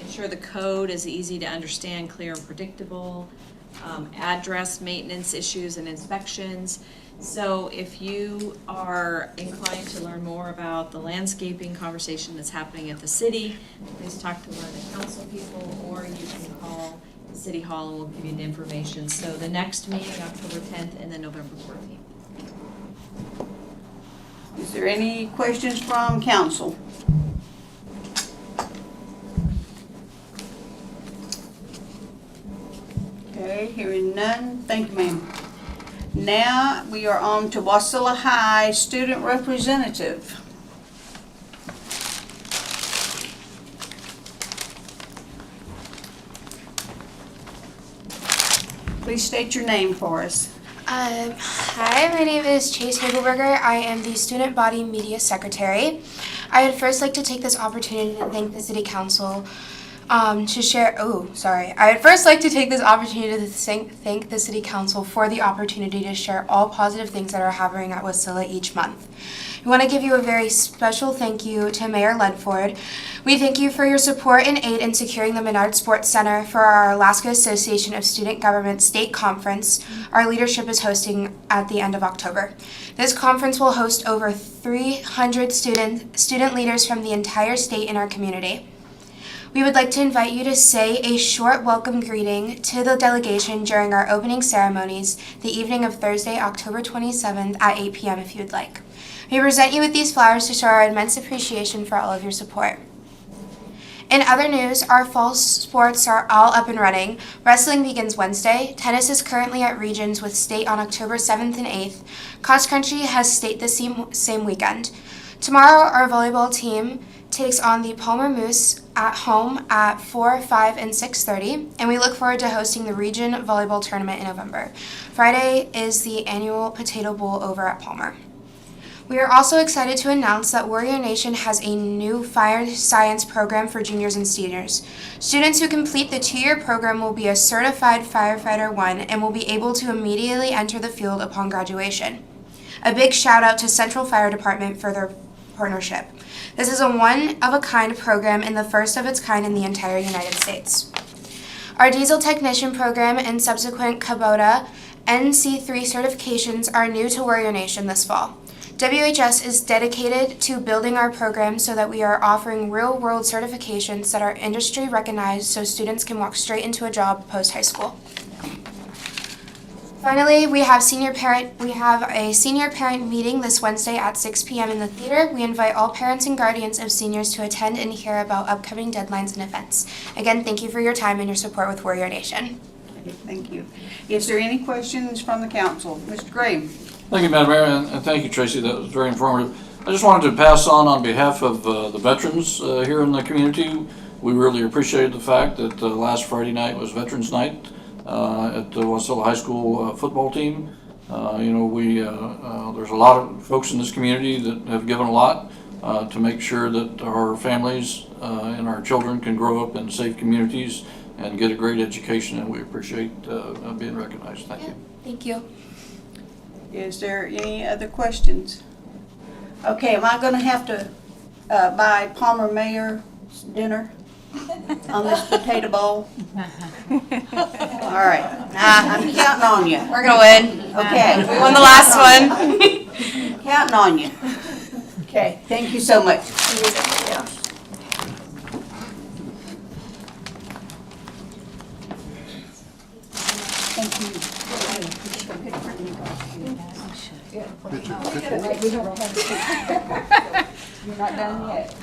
ensure the code is easy to understand, clear and predictable, address maintenance issues and inspections. So if you are inclined to learn more about the landscaping conversation that's happening at the city, please talk to one of the council people, or you can call the City Hall and we'll give you the information. So the next meeting, October 10th and then November 14th. Is there any questions from council? Okay, hearing none. Thank you, ma'am. Now we are on to Wasilla High Student Representative. Please state your name for us. Hi, my name is Chase Hagelberger. I am the Student Body Media Secretary. I would first like to take this opportunity to thank the City Council to share. Oh, sorry. I would first like to take this opportunity to thank the City Council for the opportunity to share all positive things that are happening at Wasilla each month. We want to give you a very special thank you to Mayor Ledford. We thank you for your support and aid in securing the Menard Sports Center for our Alaska Association of Student Government State Conference our leadership is hosting at the end of October. This conference will host over 300 student leaders from the entire state in our community. We would like to invite you to say a short welcome greeting to the delegation during our opening ceremonies the evening of Thursday, October 27th at 8 p.m. if you would like. We present you with these flowers to show our immense appreciation for all of your support. In other news, our fall sports are all up and running. Wrestling begins Wednesday. Tennis is currently at regions with state on October 7th and 8th. Cross country has state the same weekend. Tomorrow, our volleyball team takes on the Palmer Moose at home at 4, 5, and 6:30, and we look forward to hosting the region volleyball tournament in November. Friday is the annual Potato Bowl over at Palmer. We are also excited to announce that Warrior Nation has a new fire science program for juniors and seniors. Students who complete the 2-year program will be a certified firefighter 1 and will be able to immediately enter the field upon graduation. A big shout out to Central Fire Department for their partnership. This is a one-of-a-kind program and the first of its kind in the entire United States. Our diesel technician program and subsequent Kubota NC3 certifications are new to Warrior Nation this fall. WHS is dedicated to building our program so that we are offering real-world certifications that are industry recognized so students can walk straight into a job post-high school. Finally, we have a senior parent meeting this Wednesday at 6 p.m. in the theater. We invite all parents and guardians of seniors to attend and hear about upcoming deadlines and events. Again, thank you for your time and your support with Warrior Nation. Thank you. Is there any questions from the council? Mr. Gray? Thank you, Madam Mayor, and thank you, Tracy. That was very informative. I just wanted to pass on behalf of the veterans here in the community. We really appreciated the fact that last Friday night was Veterans Night at the Wasilla High School football team. There's a lot of folks in this community that have given a lot to make sure that our families and our children can grow up in safe communities and get a great education, and we appreciate being recognized. Thank you. Thank you. Is there any other questions? Okay, am I gonna have to buy Palmer Mayor dinner on this potato bowl? All right, I'm counting on you. We're gonna win. Okay. We won the last one. Counting on you. Okay, thank you so much. Thank you. You're not done yet.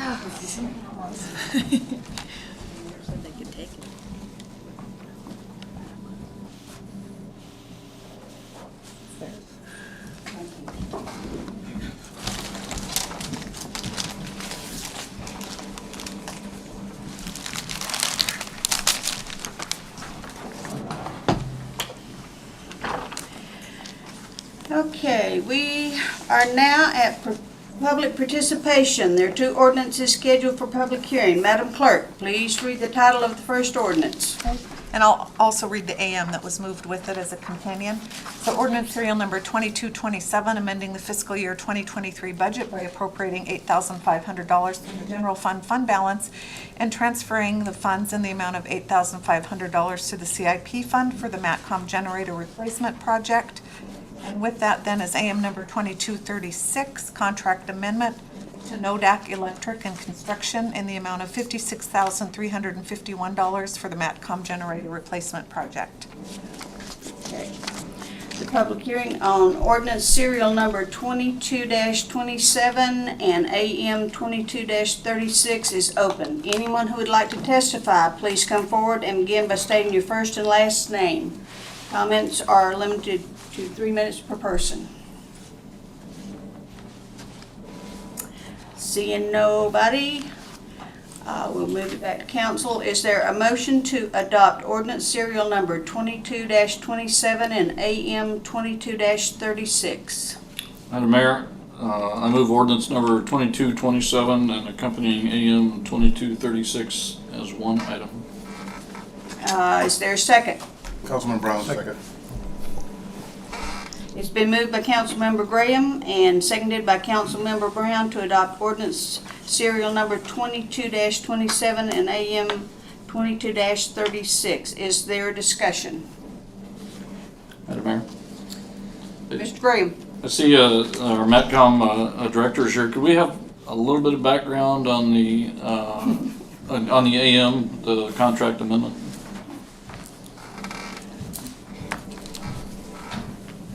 Okay, we are now at public participation. There are 2 ordinances scheduled for public hearing. Madam Clerk, please read the title of the first ordinance. And I'll also read the AM that was moved with it as a companion. So ordinance serial number 2227, amending the fiscal year 2023 budget by appropriating $8,500 from the general fund balance and transferring the funds in the amount of $8,500 to the CIP fund for the MATCOM generator replacement project. And with that then is AM number 2236, contract amendment to Nodak Electric and Construction in the amount of $56,351 for the MATCOM generator replacement project. Okay. The public hearing on ordinance serial number 22-27 and AM 22-36 is open. Anyone who would like to testify, please come forward and begin by stating your first and last name. Comments are limited to 3 minutes per person. Seeing nobody, we'll move it back to council. Is there a motion to adopt ordinance serial number 22-27 and AM 22-36? Madam Mayor, I move ordinance number 2227 and accompanying AM 2236 as one item. Is there a second? Councilman Brown, second. It's been moved by Councilmember Graham and seconded by Councilmember Brown to adopt ordinance serial number 22-27 and AM 22-36. Is there a discussion? Madam Mayor? Mr. Graham? I see our MATCOM director is here. Could we have a little bit of background on the AM, the contract amendment?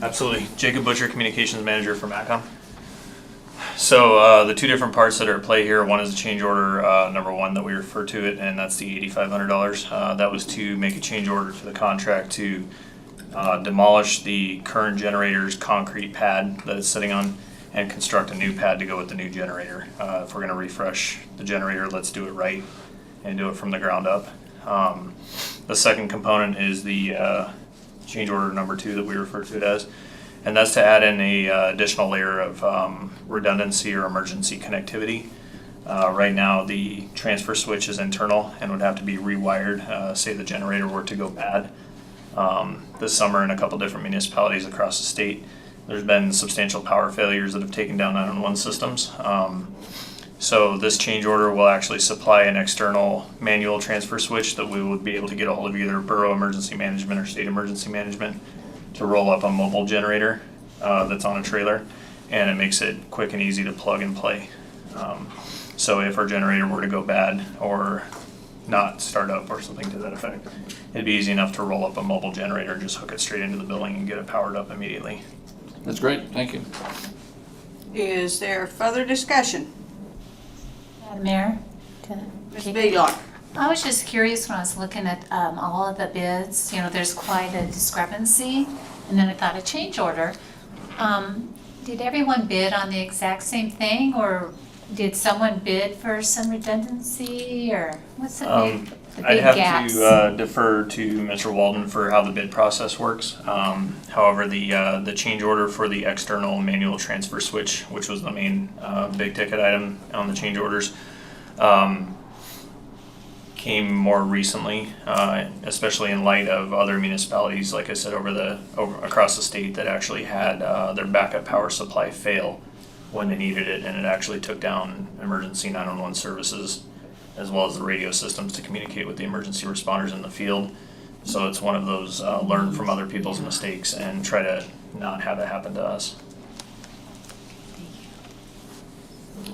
Absolutely. Jacob Butcher, Communications Manager for MATCOM. So the two different parts that are at play here, one is the change order number one that we refer to it, and that's the $8,500. That was to make a change order to the contract to demolish the current generator's concrete pad that it's sitting on and construct a new pad to go with the new generator. If we're going to refresh the generator, let's do it right and do it from the ground up. The second component is the change order number two that we refer to it as, and that's to add in a additional layer of redundancy or emergency connectivity. Right now the transfer switch is internal and would have to be rewired, say the generator were to go bad. This summer in a couple different municipalities across the state, there's been substantial power failures that have taken down 911 systems. So this change order will actually supply an external manual transfer switch that we would be able to get a hold of either Borough Emergency Management or State Emergency Management to roll up a mobile generator that's on a trailer, and it makes it quick and easy to plug and play. So if our generator were to go bad or not start up or something to that effect, it'd be easy enough to roll up a mobile generator and just hook it straight into the building and get it powered up immediately. That's great, thank you. Is there further discussion? Madam Mayor? Ms. Bealock? I was just curious when I was looking at all of the bids, there's quite a discrepancy. And then I thought a change order. Did everyone bid on the exact same thing, or did someone bid for some redundancy, or what's the big I'd have gaps? to defer to Mr. Walden for how the bid process works. However, the change order for the external manual transfer switch, which was the main big ticket item on the change orders, came more recently, especially in light of other municipalities, like I said, across the state that actually had their backup power supply fail when they needed it, and it actually took down emergency 911 services as well as the radio systems to communicate with the emergency responders in the field. So it's one of those learn from other people's mistakes and try to not have it happen to us.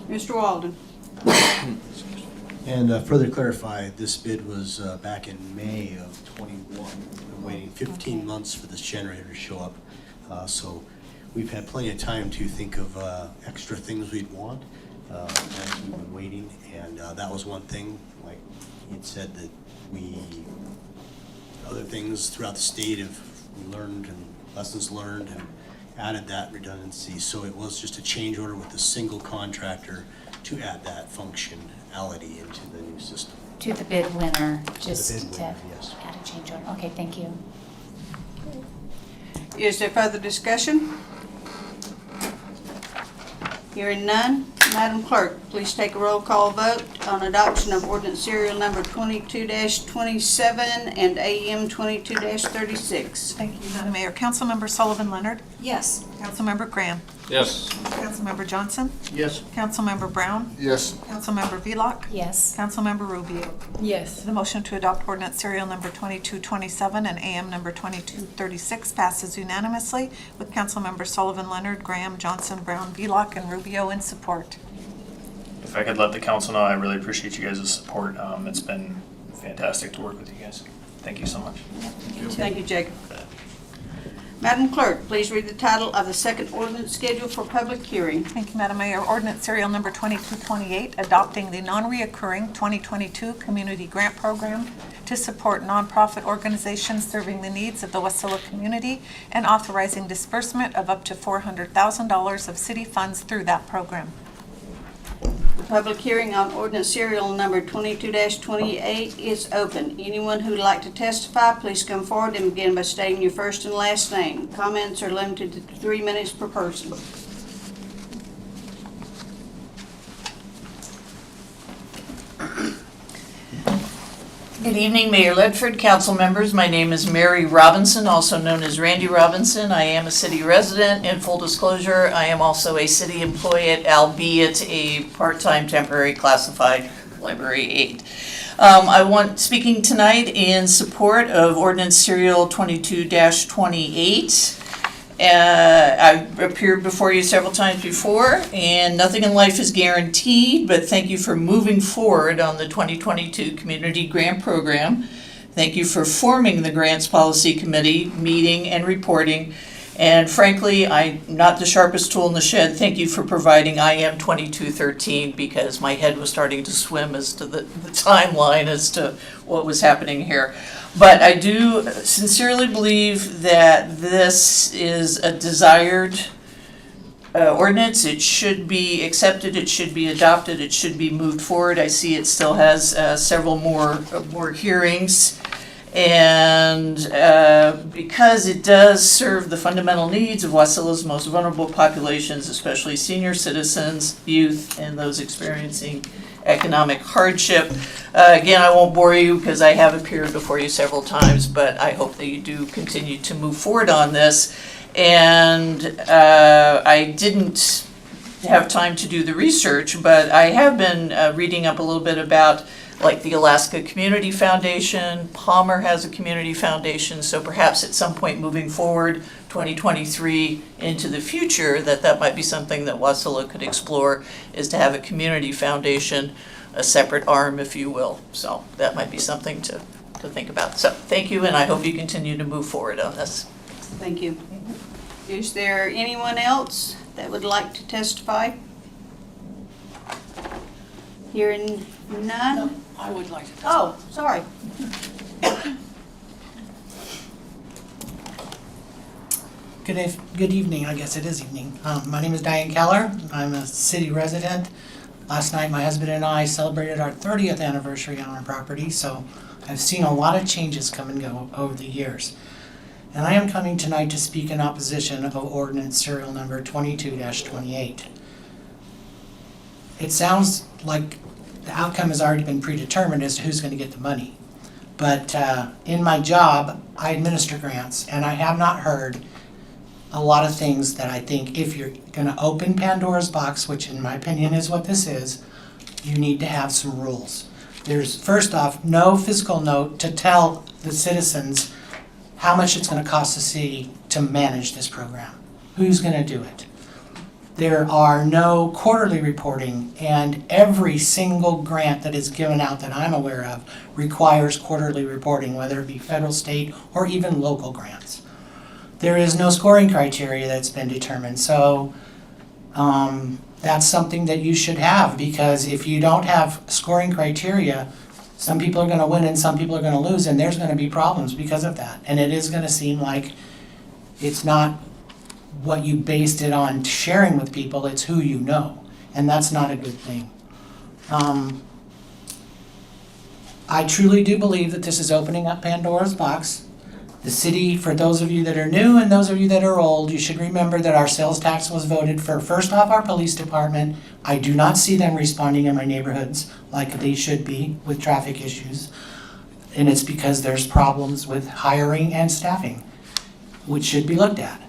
Mr. Walden? And further clarify, this bid was back in May of '21. We've been waiting 15 months for this generator to show up. So we've had plenty of time to think of extra things we'd want as we've been waiting. And that was one thing, like you'd said, that other things throughout the state have learned and lessons learned and added that redundancy. So it was just a change order with a single contractor to add that functionality into the new system. To the bid winner, just bid to winner, yes. add a change order. Okay, thank you. Is there further discussion? Hearing none, Madam Clerk, please take a roll call vote on adoption of ordinance serial number 22-27 and AM 22-36. Thank you, Madam Mayor. Councilmember Sullivan Leonard? Yes. Councilmember Graham? Yes. Councilmember Johnson? Yes. Councilmember Brown? Yes. Councilmember Velock? Yes. Councilmember Rubio? Yes. The motion to adopt ordinance serial number 2227 and AM number 2236 passes unanimously with Councilmember Sullivan Leonard, Graham, Johnson, Brown, Velock, and Rubio in support. If I could let the council know, I really appreciate you guys' support. It's been fantastic to work with you guys. Thank you so much. Thank you, Jacob. Madam Clerk, please read the title of the second ordinance scheduled for public hearing. Thank you, Madam Mayor. Ordinance serial number 2228, adopting the non-reoccurring 2022 Community Grant Program to support nonprofit organizations serving the needs of the Wasilla community and authorizing disbursement of up to $400,000 of city funds through that program. The public hearing on ordinance serial number 22-28 is open. Anyone who would like to testify, please come forward and begin by stating your first and last name. Comments are limited to 3 minutes per person. Good evening, Mayor Ledford, council members. My name is Mary Robinson, also known as Randy Robinson. I am a city resident. In full disclosure, I am also a city employee, albeit a part-time temporary classified library aide. Speaking tonight in support of ordinance serial 22-28. I've appeared before you several times before, and nothing in life is guaranteed, but thank you for moving forward on the 2022 Community Grant Program. Thank you for forming the Grants Policy Committee, meeting and reporting. And frankly, I'm not the sharpest tool in the shed. Thank you for providing IM 2213, because my head was starting to swim as to the timeline as to what was happening here. But I do sincerely believe that this is a desired ordinance. It should be accepted, it should be adopted, it should be moved forward. I see it still has several more hearings. And because it does serve the fundamental needs of Wasilla's most vulnerable populations, especially senior citizens, youth, and those experiencing economic hardship. Again, I won't bore you because I have appeared before you several times, but I hope that you do continue to move forward on this. And I didn't have time to do the research, but I have been reading up a little bit about like the Alaska Community Foundation. Palmer has a community foundation, so perhaps at some point moving forward, 2023 into the future, that might be something that Wasilla could explore, is to have a community foundation, a separate arm, if you will. So that might be something to think about. So thank you, and I hope you continue to move forward on this. Thank you. Is there anyone else that would like to testify? Hearing none? No, I would like to testify. Oh, sorry. Good evening, I guess it is evening. My name is Diane Keller. I'm a city resident. Last night, my husband and I celebrated our 30th anniversary on our property, so I've seen a lot of changes come and go over the years. And I am coming tonight to speak in opposition of ordinance serial number 22-28. It sounds like the outcome has already been predetermined as to who's going to get the money. But in my job, I administer grants, and I have not heard a lot of things that I think if you're going to open Pandora's box, which in my opinion is what this is, you need to have some rules. There's, first off, no fiscal note to tell the citizens how much it's going to cost the city to manage this program. Who's going to do it? There are no quarterly reporting, and every single grant that is given out that I'm aware of requires quarterly reporting, whether it be federal, state, or even local grants. There is no scoring criteria that's been determined, so that's something that you should have, because if you don't have scoring criteria, some people are going to win and some people are going to lose, and there's going to be problems because of that. And it is going to seem like it's not what you based it on sharing with people, it's who you know, and that's not a good thing. I truly do believe that this is opening up Pandora's box. The city, for those of you that are new and those of you that are old, you should remember that our sales tax was voted for, first off, our police department. I do not see them responding in my neighborhoods like they should be with traffic issues. And it's because there's problems with hiring and staffing, which should be looked at.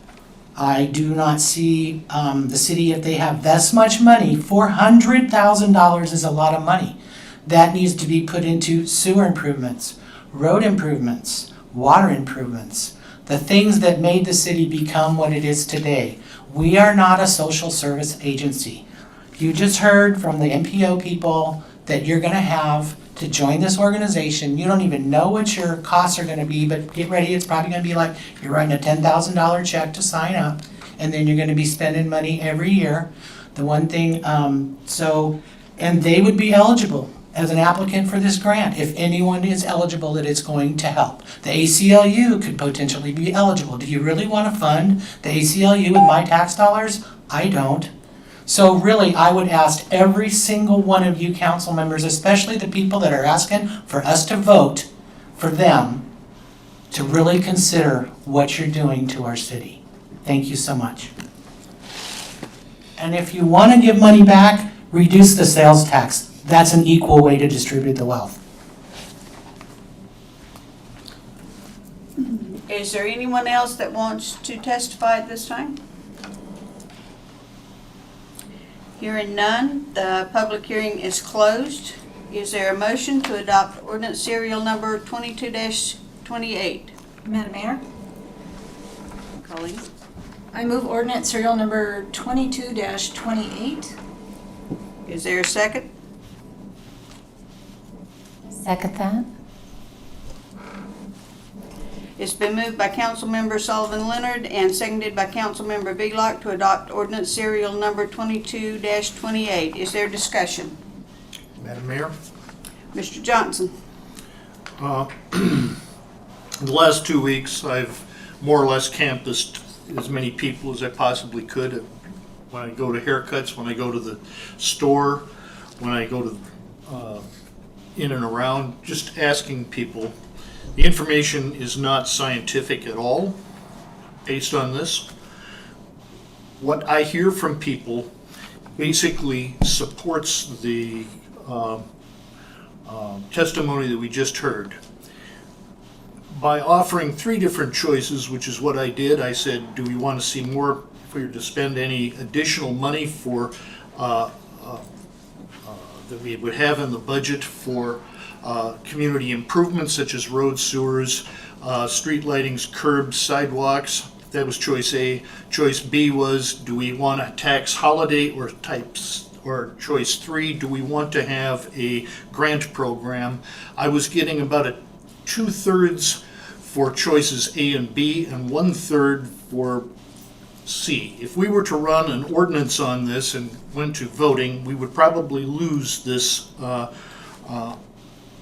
I do not see the city, if they have this much money, $400,000 is a lot of money. That needs to be put into sewer improvements, road improvements, water improvements, the things that made the city become what it is today. We are not a social service agency. You just heard from the MPO people that you're going to have to join this organization. You don't even know what your costs are going to be, but get ready, it's probably going to be like you're writing a $10,000 check to sign up, and then you're going to be spending money every year. The one thing, and they would be eligible as an applicant for this grant. If anyone is eligible, that it's going to help. The ACLU could potentially be eligible. Do you really want to fund the ACLU with my tax dollars? I don't. So really, I would ask every single one of you council members, especially the people that are asking for us to vote for them, to really consider what you're doing to our city. Thank you so much. And if you want to give money back, reduce the sales tax. That's an equal way to distribute the wealth. Is there anyone else that wants to testify at this time? Hearing none, the public hearing is closed. Is there a motion to adopt ordinance serial number 22-28? Madam Mayor, Colleen? I move ordinance serial number 22-28. Is there a second? Second that. It's been moved by Councilmember Sullivan Leonard and seconded by Councilmember Viglock to adopt ordinance serial number 22-28. Is there discussion? Madam Mayor? Mr. Johnson? In the last 2 weeks, I've more or less canvassed as many people as I possibly could. When I go to haircuts, when I go to the store, when I go to in and around, just asking people. The information is not scientific at all based on this. What I hear from people basically supports the testimony that we just heard. By offering 3 different choices, which is what I did, I said, do we want to see more, if we were to spend any additional money for, that we would have in the budget for community improvements such as roads, sewers, street lightings, curbs, sidewalks. That was choice A. Choice B was, do we want a tax holiday or types? Or choice 3, do we want to have a grant program? I was getting about a 2/3 for choices A and B and 1/3 for C. If we were to run an ordinance on this and went to voting, we would probably lose this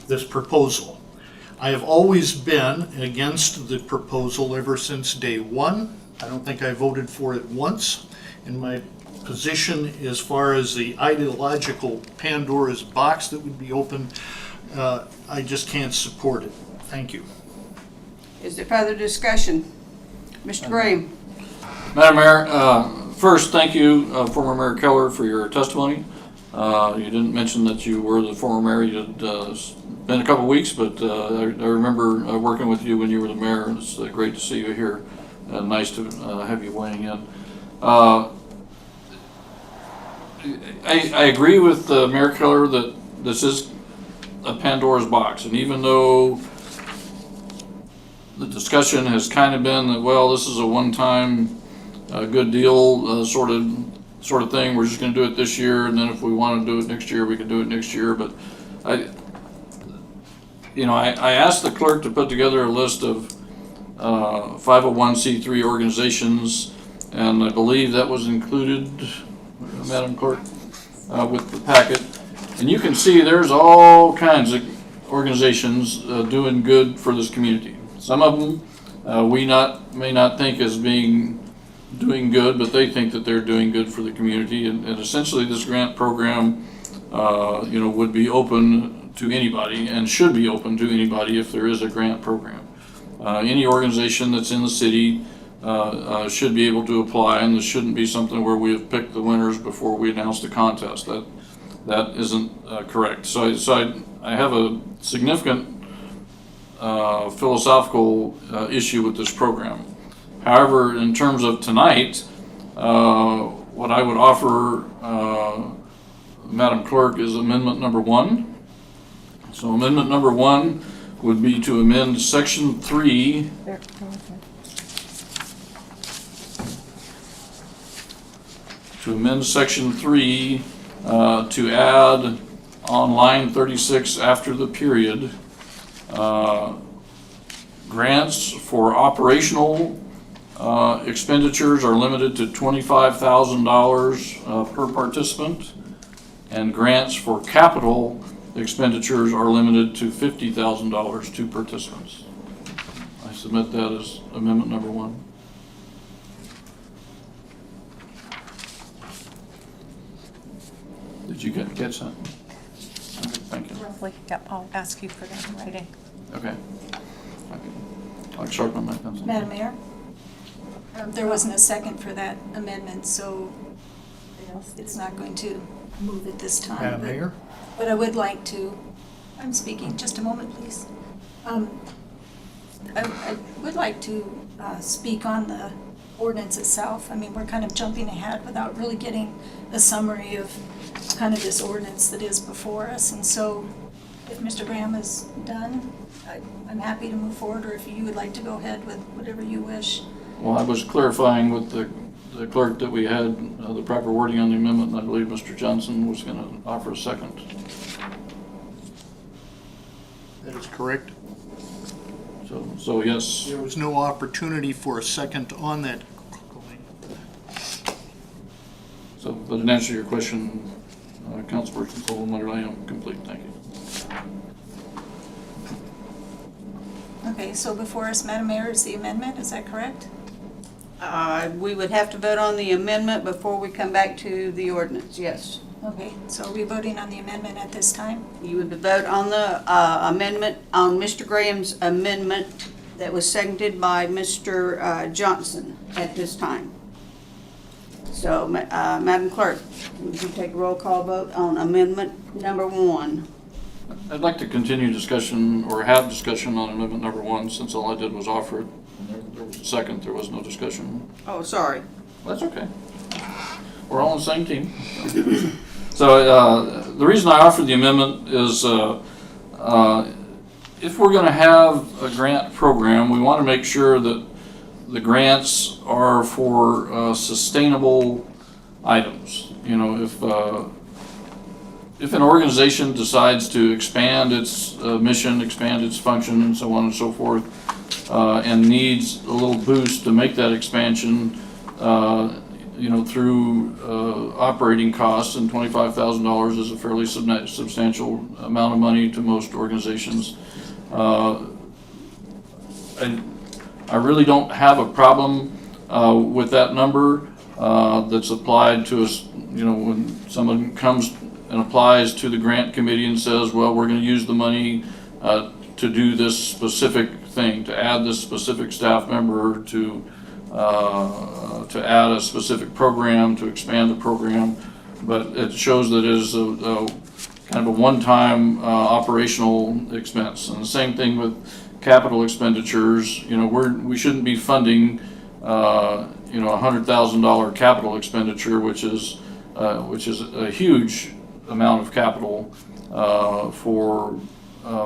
this proposal. I have always been against the proposal ever since day one. I don't think I voted for it once. And my position as far as the ideological Pandora's box that would be open, I just can't support it. Thank you. Is there further discussion? Mr. Graham? Madam Mayor, first, thank you, former Mayor Keller, for your testimony. You didn't mention that you were the former mayor. You had been a couple weeks, but I remember working with you when you were the mayor. It's great to see you here. Nice to have you weighing in. I agree with Mayor Keller that this is a Pandora's box, and even though the discussion has kind of been that, well, this is a one-time good deal sort of thing. We're just going to do it this year, and then if we want to do it next year, we can do it next year. But I asked the clerk to put together a list of 501c3 organizations, and I believe that was included, Madam Clerk, with the packet. And you can see there's all kinds of organizations doing good for this community. Some of them we may not think as being doing good, but they think that they're doing good for the community. And essentially this grant program would be open to anybody and should be open to anybody if there is a grant program. Any organization that's in the city should be able to apply, and this shouldn't be something where we have picked the winners before we announce the contest. That isn't correct. So I have a significant philosophical issue with this program. However, in terms of tonight, what I would offer Madam Clerk is amendment number 1. So amendment number 1 would be to amend section 3 to add on line 36 after the period, grants for operational expenditures are limited to $25,000 per participant, and grants for capital expenditures are limited to $50,000 to participants. I submit that as amendment number 1. Did you catch that? Okay, thank you. Roughly, yep, I'll ask you for that in writing. Okay. I'll sharpen my pencil. Madam Mayor, there wasn't a second for that amendment, so it's not going to move at this time. Madam Mayor? But I would like to, I'm speaking, just a moment, please. I would like to speak on the ordinance itself. I mean, we're kind of jumping ahead without really getting a summary of kind of this ordinance that is before us. And so if Mr. Graham is done, I'm happy to move forward, or if you would like to go ahead with whatever you wish. Well, I was clarifying with the clerk that we had the proper wording on the amendment, and I believe Mr. Johnson was going to offer a second. That is correct. So yes. There was no opportunity for a second on that. So, but in answer to your question, Councilperson Sullivan, I am complete. Thank you. Okay, so before us, Madam Mayor, is the amendment, is that correct? We would have to vote on the amendment before we come back to the ordinance, yes. Okay, so are we voting on the amendment at this time? You would vote on the amendment, on Mr. Graham's amendment that was seconded by Mr. Johnson at this time. So, Madam Clerk, would you take a roll call vote on amendment number 1? I'd like to continue discussion or have discussion on amendment number 1, since all I did was offer it. There was a second, there was no discussion. Oh, sorry. That's okay. We're all on the same team. So the reason I offered the amendment is if we're going to have a grant program, we want to make sure that the grants are for sustainable items. You know, if an organization decides to expand its mission, expand its function, and so on and so forth, and needs a little boost to make that expansion, you know, through operating costs, and $25,000 is a fairly substantial amount of money to most organizations. I really don't have a problem with that number that's applied to us. You know, when someone comes and applies to the grant committee and says, well, we're going to use the money to do this specific thing, to add this specific staff member, to add a specific program, to expand the program, but it shows that it is a kind of a one-time operational expense. And the same thing with capital expenditures. You know, we shouldn't be funding you know, $100,000 capital expenditure, which is a huge amount of capital for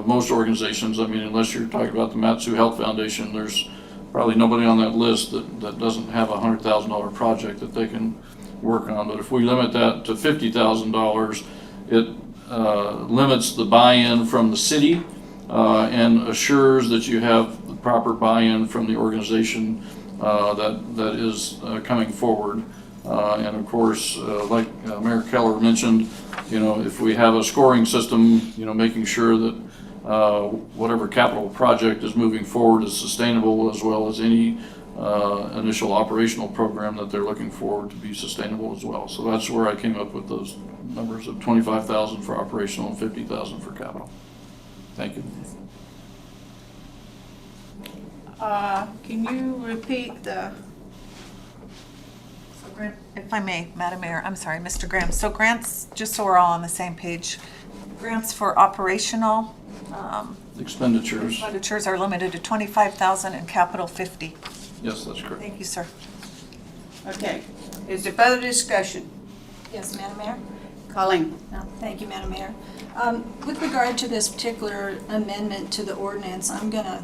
most organizations. I mean, unless you're talking about the Mat-Su Health Foundation, there's probably nobody on that list that doesn't have a $100,000 project that they can work on. But if we limit that to $50,000, it limits the buy-in from the city and assures that you have the proper buy-in from the organization that is coming forward. And of course, like Mayor Keller mentioned, you know, if we have a scoring system, you know, making sure that whatever capital project is moving forward is sustainable, as well as any initial operational program that they're looking forward to be sustainable as well. So that's where I came up with those numbers of $25,000 for operational and $50,000 for capital. Thank you. Can you repeat the? If I may, Madam Mayor, I'm sorry, Mr. Graham. So grants, just so we're all on the same page, grants for operational Expenditures. are limited to $25,000 and capital $50,000. Yes, that's correct. Thank you, sir. Okay. Is there further discussion? Yes, Madam Mayor? Colleen? No, thank you, Madam Mayor. With regard to this particular amendment to the ordinance, I'm going to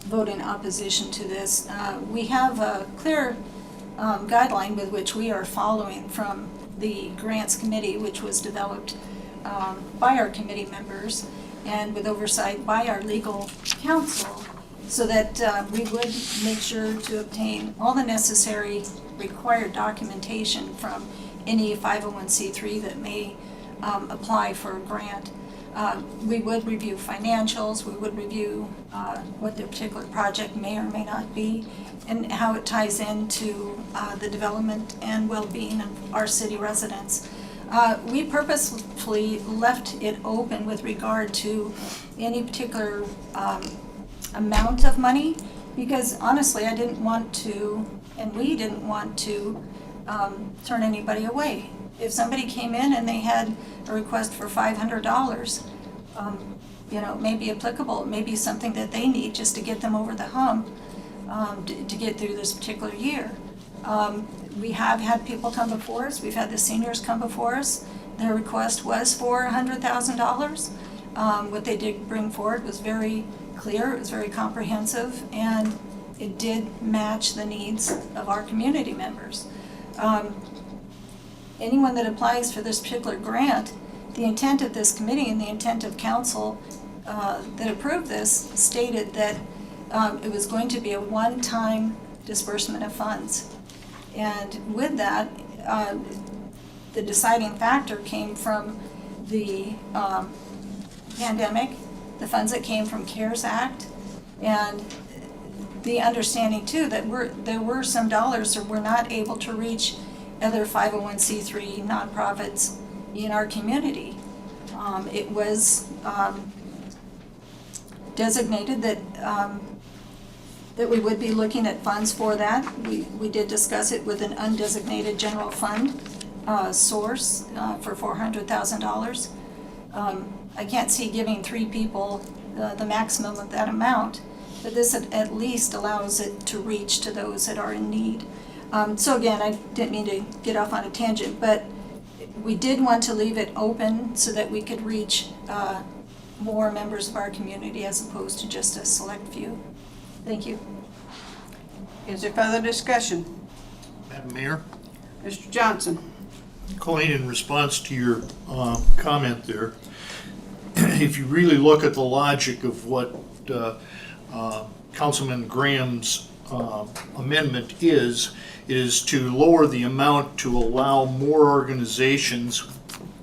vote in opposition to this. We have a clear guideline with which we are following from the Grants Committee, which was developed by our committee members and with oversight by our legal counsel, so that we would make sure to obtain all the necessary required documentation from any 501c3 that may apply for a grant. We would review financials, we would review what the particular project may or may not be, and how it ties into the development and well-being of our city residents. We purposefully left it open with regard to any particular amount of money, because honestly, I didn't want to, and we didn't want to turn anybody away. If somebody came in and they had a request for $500, may be applicable, it may be something that they need just to get them over the hump, to get through this particular year. We have had people come before us, we've had the seniors come before us, their request was for $100,000. What they did bring forward was very clear, it was very comprehensive, and it did match the needs of our community members. Anyone that applies for this particular grant, the intent of this committee and the intent of council that approved this stated that it was going to be a one-time disbursement of funds. And with that, the deciding factor came from the pandemic, the funds that came from CARES Act, and the understanding too that there were some dollars that were not able to reach other 501c3 nonprofits in our community. It was designated that we would be looking at funds for that. We did discuss it with an undesignated general fund source for $400,000. I can't see giving 3 people the maximum of that amount, but this at least allows it to reach to those that are in need. So again, I didn't mean to get off on a tangent, but we did want to leave it open so that we could reach more members of our community as opposed to just a select few. Thank you. Is there further discussion? Madam Mayor? Mr. Johnson? Colleen, in response to your comment there, if you really look at the logic of what Councilman Graham's amendment is to lower the amount to allow more organizations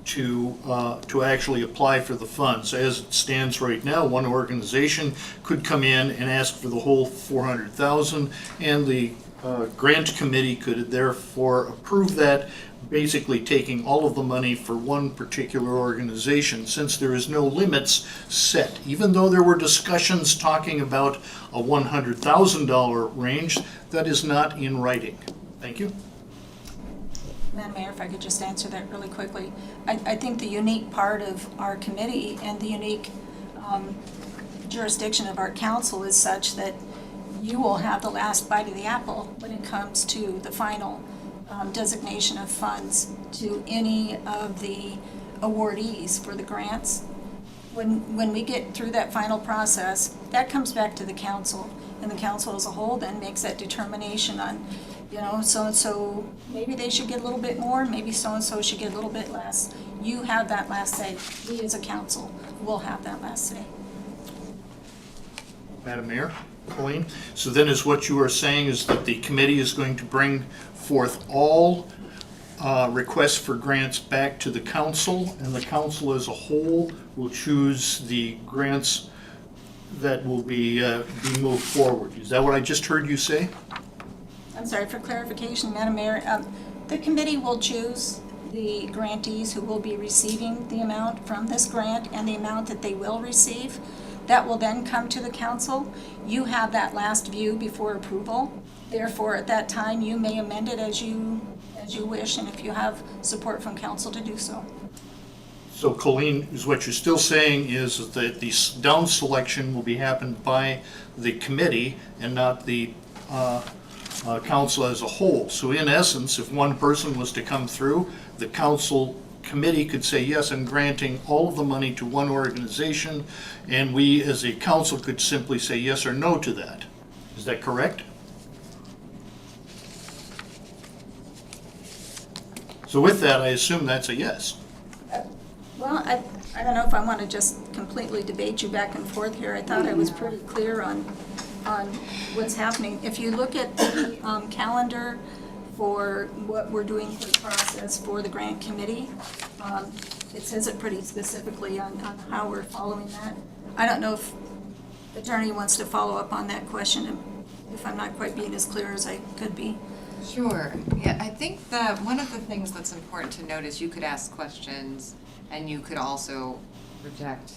to actually apply for the funds. As it stands right now, one organization could come in and ask for the whole $400,000, and the grant committee could therefore approve that, basically taking all of the money for one particular organization, since there is no limits set. Even though there were discussions talking about a $100,000 range, that is not in writing. Thank you. Madam Mayor, if I could just answer that really quickly. I think the unique part of our committee and the unique jurisdiction of our council is such that you will have the last bite of the apple when it comes to the final designation of funds to any of the awardees for the grants. When we get through that final process, that comes back to the council, and the council as a whole then makes that determination on, so-and-so, maybe they should get a little bit more, maybe so-and-so should get a little bit less. You have that last say. We as a council will have that last say. Madam Mayor, Colleen, so then is what you are saying is that the committee is going to bring forth all requests for grants back to the council, and the council as a whole will choose the grants that will be moved forward. Is that what I just heard you say? I'm sorry, for clarification, Madam Mayor, the committee will choose the grantees who will be receiving the amount from this grant and the amount that they will receive. That will then come to the council. You have that last view before approval. Therefore, at that time, you may amend it as you wish, and if you have support from council to do so. So Colleen, is what you're still saying is that the down selection will be happened by the committee and not the council as a whole. So in essence, if one person was to come through, the council committee could say, yes, I'm granting all of the money to one organization, and we as a council could simply say yes or no to that. Is that correct? So with that, I assume that's a yes. Well, I don't know if I want to just completely debate you back and forth here. I thought I was pretty clear on what's happening. If you look at the calendar for what we're doing for the process for the grant committee, it says it pretty specifically on how we're following that. I don't know if the attorney wants to follow up on that question, if I'm not quite being as clear as I could be. Sure. Yeah, I think that one of the things that's important to note is you could ask questions and you could also reject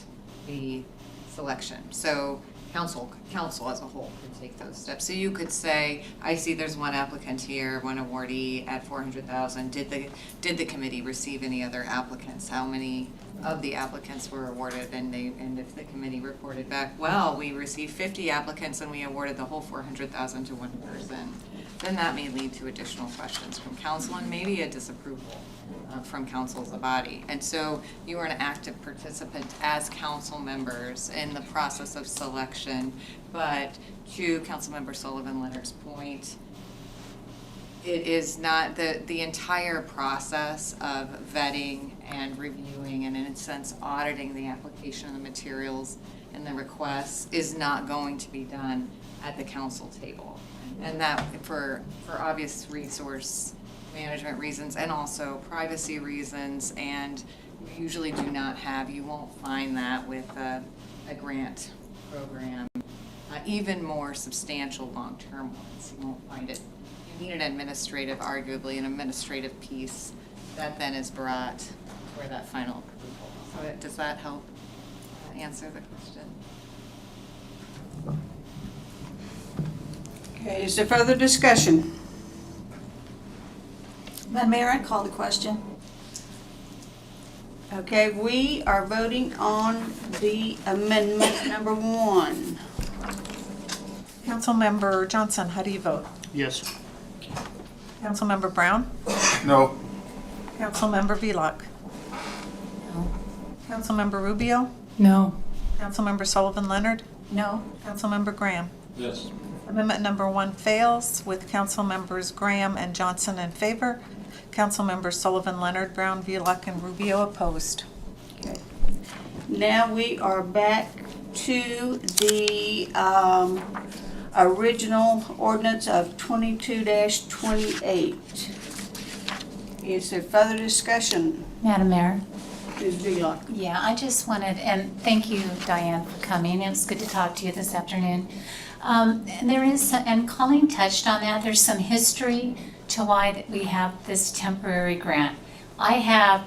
the selection. So council as a whole can take those steps. So you could say, I see there's one applicant here, one awardee at 400,000. Did the committee receive any other applicants? How many of the applicants were awarded? And if the committee reported back, well, we received 50 applicants and we awarded the whole 400,000 to one person, then that may lead to additional questions from council and maybe a disapproval from council as a body. And so you are an active participant as council members in the process of selection. But to Councilmember Sullivan Leonard's point, it is not the entire process of vetting and reviewing and in a sense auditing the application of the materials and the requests is not going to be done at the council table. And that for obvious resource management reasons and also privacy reasons, and we usually do not have, you won't find that with a grant program, even more substantial long-term ones. You won't find it. You need an arguably an administrative piece that then is brought for that final approval. So does that help answer the question? Okay, is there further discussion? Madam Mayor, I call the question. Okay, we are voting on the amendment number 1. Councilmember Johnson, how do you vote? Yes. Councilmember Brown? No. Councilmember Vilak? No. Councilmember Rubio? No. Councilmember Sullivan Leonard? No. Councilmember Graham? Yes. Amendment number 1 fails with Councilmembers Graham and Johnson in favor. Councilmembers Sullivan Leonard, Brown, Vilak, and Rubio opposed. Okay. Now we are back to the original ordinance of 22-28. Is there further discussion? Madam Mayor? Ms. Vilak? Yeah, I just wanted, and thank you, Diane, for coming. It's good to talk to you this afternoon. There is, and Colleen touched on that, there's some history to why that we have this temporary grant. I have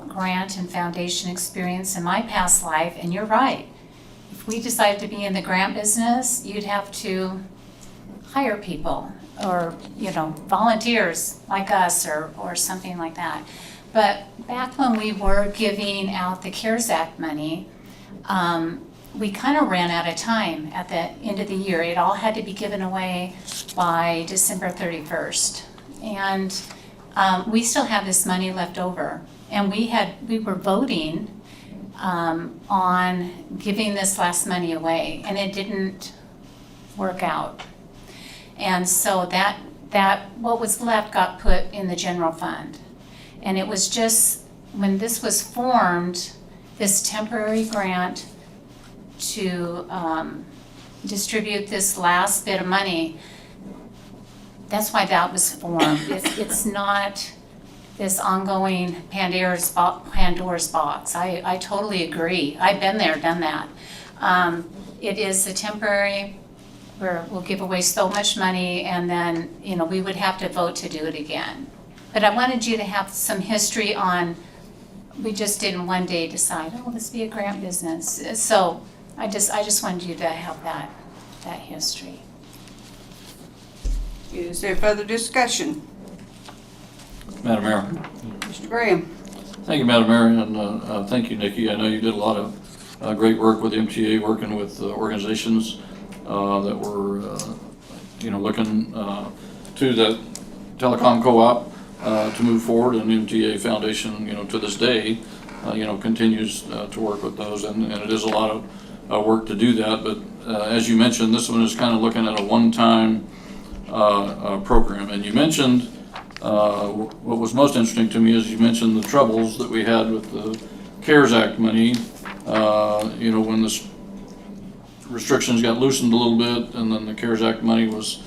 grant and foundation experience in my past life, and you're right. If we decide to be in the grant business, you'd have to hire people or, volunteers like us or something like that. But back when we were giving out the CARES Act money, we kind of ran out of time at the end of the year. It all had to be given away by December 31st. And we still have this money left over. And we were voting on giving this last money away, and it didn't work out. And so that what was left got put in the general fund. And it was just, when this was formed, this temporary grant to distribute this last bit of money, that's why that was formed. It's not this ongoing Pandora's box. I totally agree. I've been there, done that. It is a temporary, where we'll give away so much money and then, we would have to vote to do it again. But I wanted you to have some history on, we just didn't one day decide, let's be a grant business. So I just wanted you to have that history. Is there further discussion? Madam Mayor. Mr. Graham? Thank you, Madam Mayor, and thank you, Nikki. I know you did a lot of great work with the MTA, working with organizations that were, looking to the telecom co-op to move forward, and the MTA Foundation, to this day, continues to work with those, and it is a lot of work to do that. But as you mentioned, this one is kind of looking at a one-time program, and you mentioned. What was most interesting to me is you mentioned the troubles that we had with the CARES Act money, when the restrictions got loosened a little bit, and then the CARES Act money was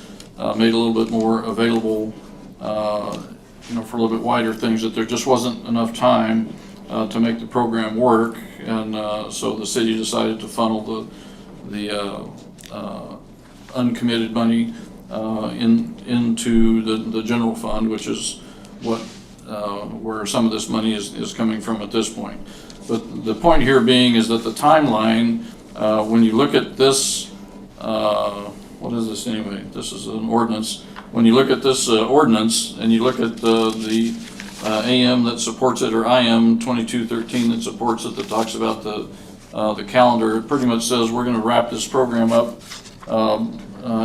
made a little bit more available, for a little bit wider things, that there just wasn't enough time to make the program work, and so the city decided to funnel the uncommitted money into the general fund, which is where some of this money is coming from at this point. But the point here being is that the timeline When you look at this, what is this anyway? This is an ordinance. When you look at this ordinance and you look at the AM that supports it, or IM 2213 that supports it, that talks about the calendar, it pretty much says we're going to wrap this program up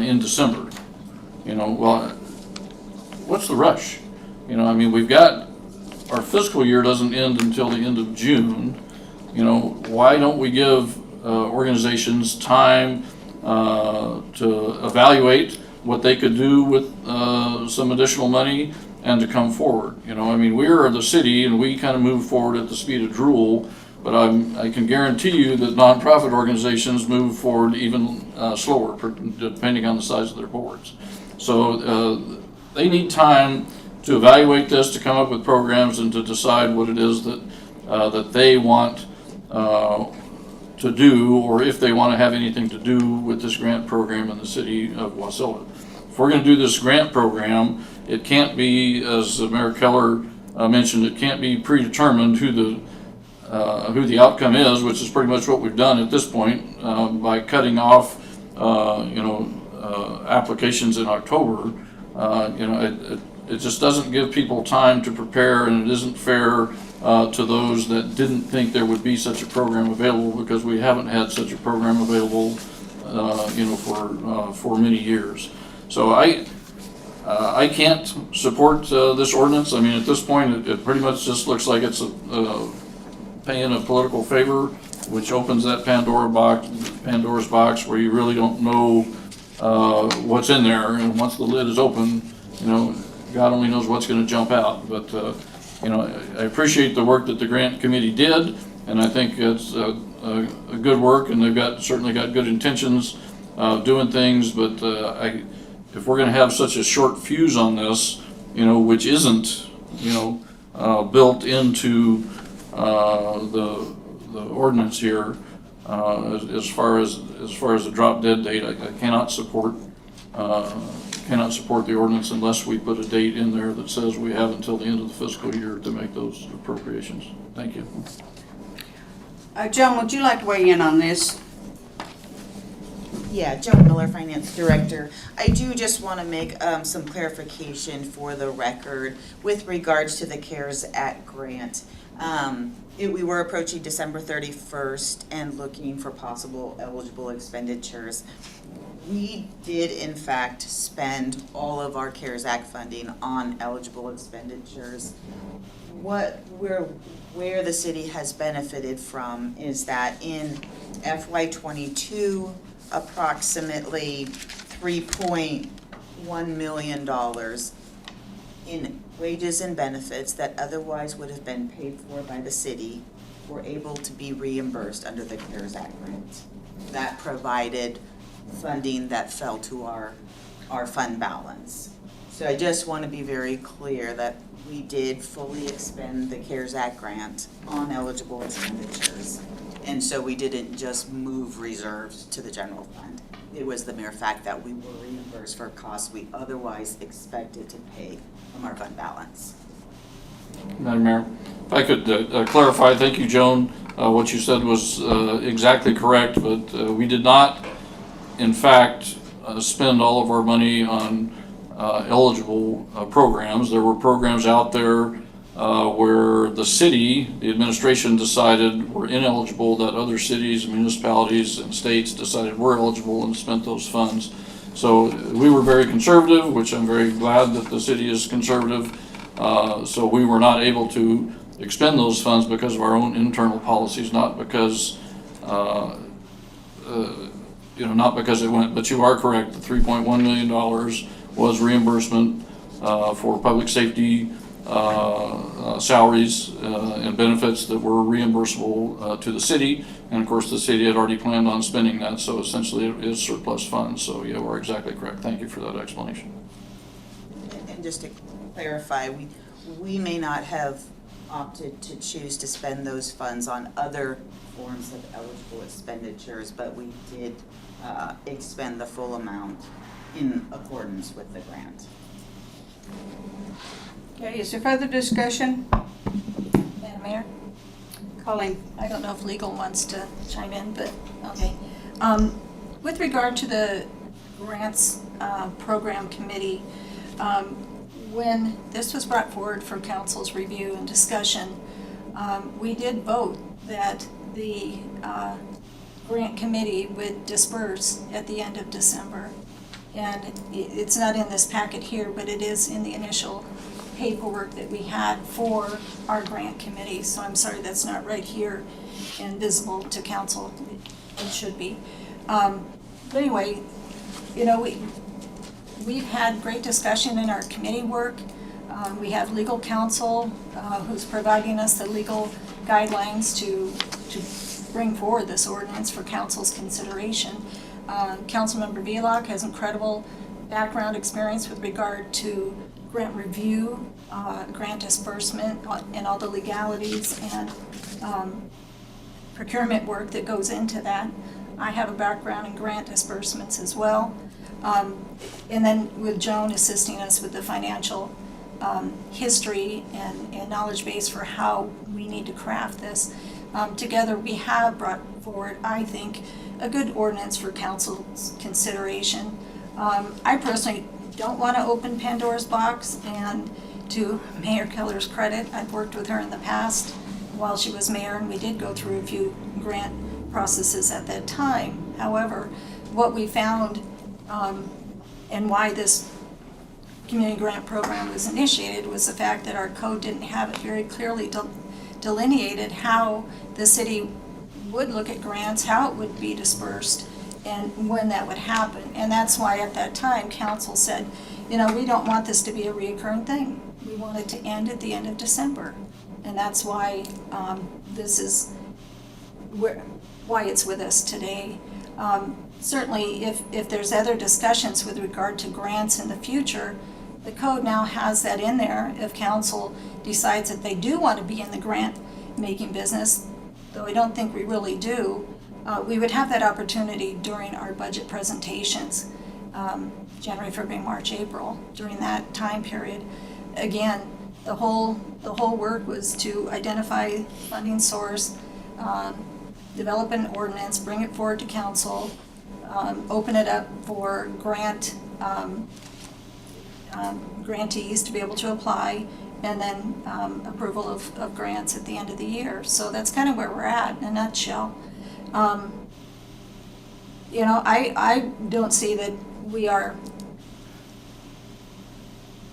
in December. You know, well, what's the rush? You know, I mean, we've got, our fiscal year doesn't end until the end of June. You know, why don't we give organizations time to evaluate what they could do with some additional money and to come forward? You know, I mean, we are the city and we kind of move forward at the speed of drool, but I can guarantee you that nonprofit organizations move forward even slower, depending on the size of their boards. So they need time to evaluate this, to come up with programs, and to decide what it is that that they want to do, or if they want to have anything to do with this grant program in the city of Wasilla. If we're going to do this grant program, it can't be, as Mayor Keller mentioned, it can't be predetermined who the outcome is, which is pretty much what we've done at this point by cutting off, applications in October. It just doesn't give people time to prepare, and it isn't fair to those that didn't think there would be such a program available, because we haven't had such a program available, for many years. So I can't support this ordinance. I mean, at this point, it pretty much just looks like it's paying a political favor, which opens that Pandora's box, where you really don't know what's in there. And once the lid is open, you know, God only knows what's going to jump out. But I appreciate the work that the grant committee did, and I think it's a good work, and they've certainly got good intentions doing things. But if we're going to have such a short fuse on this, which isn't, built into the ordinance here, as far as the drop dead date, I cannot support the ordinance unless we put a date in there that says we have until the end of the fiscal year to make those appropriations. Thank you. Joan, would you like to weigh in on this? Yeah, Joan Miller, Finance Director. I do just want to make some clarification for the record with regards to the CARES Act grant. We were approaching December 31st and looking for possible eligible expenditures. We did in fact spend all of our CARES Act funding on eligible expenditures. Where the city has benefited from is that in FY22, approximately $3.1 million in wages and benefits that otherwise would have been paid for by the city were able to be reimbursed under the CARES Act grant. That provided funding that fell to our fund balance. So I just want to be very clear that we did fully expend the CARES Act grant on eligible expenditures. And so we didn't just move reserves to the general fund. It was the mere fact that we were reimbursed for costs we otherwise expected to pay from our fund balance. Madam Mayor, if I could clarify, thank you, Joan. What you said was exactly correct, but we did not, in fact, spend all of our money on eligible programs. There were programs out there where the city, the administration decided were ineligible, that other cities, municipalities, and states decided were eligible and spent those funds. So we were very conservative, which I'm very glad that the city is conservative. So we were not able to expend those funds because of our own internal policies, not because not because it went. But you are correct. The $3.1 million was reimbursement for public safety salaries and benefits that were reimbursable to the city. And of course, the city had already planned on spending that, so essentially it is surplus funds. So yeah, we're exactly correct. Thank you for that explanation. And just to clarify, we may not have opted to choose to spend those funds on other forms of eligible expenditures, but we did expend the full amount in accordance with the grant. Okay, is there further discussion? Madam Mayor? Colleen, I don't know if legal wants to chime in, but, okay. With regard to the grants program committee, when this was brought forward for council's review and discussion, we did vote that the grant committee would disperse at the end of December. And it's not in this packet here, but it is in the initial paperwork that we had for our grant committee. So I'm sorry that's not right here and visible to council. It should be. But anyway, you know, we've had great discussion in our committee work. We have legal counsel who's providing us the legal guidelines to bring forward this ordinance for council's consideration. Councilmember Velock has incredible background experience with regard to grant review, grant disbursement, and all the legalities and procurement work that goes into that. I have a background in grant disbursements as well. And then with Joan assisting us with the financial history and knowledge base for how we need to craft this. Together we have brought forward, I think, a good ordinance for council's consideration. I personally don't want to open Pandora's box, and to Mayor Keller's credit, I've worked with her in the past while she was mayor, and we did go through a few grant processes at that time. However, what we found and why this community grant program was initiated was the fact that our code didn't have it very clearly delineated how the city would look at grants, how it would be dispersed, and when that would happen. And that's why at that time, council said, you know, we don't want this to be a reoccurring thing. We want it to end at the end of December. And that's why this is why it's with us today. Certainly, if there's other discussions with regard to grants in the future, the code now has that in there. If council decides that they do want to be in the grant-making business, though I don't think we really do, we would have that opportunity during our budget presentations, January, February, March, April, during that time period. Again, the whole work was to identify funding source, develop an ordinance, bring it forward to council, open it up for grantees to be able to apply, and then approval of grants at the end of the year. So that's kind of where we're at in a nutshell. You know, I don't see that we are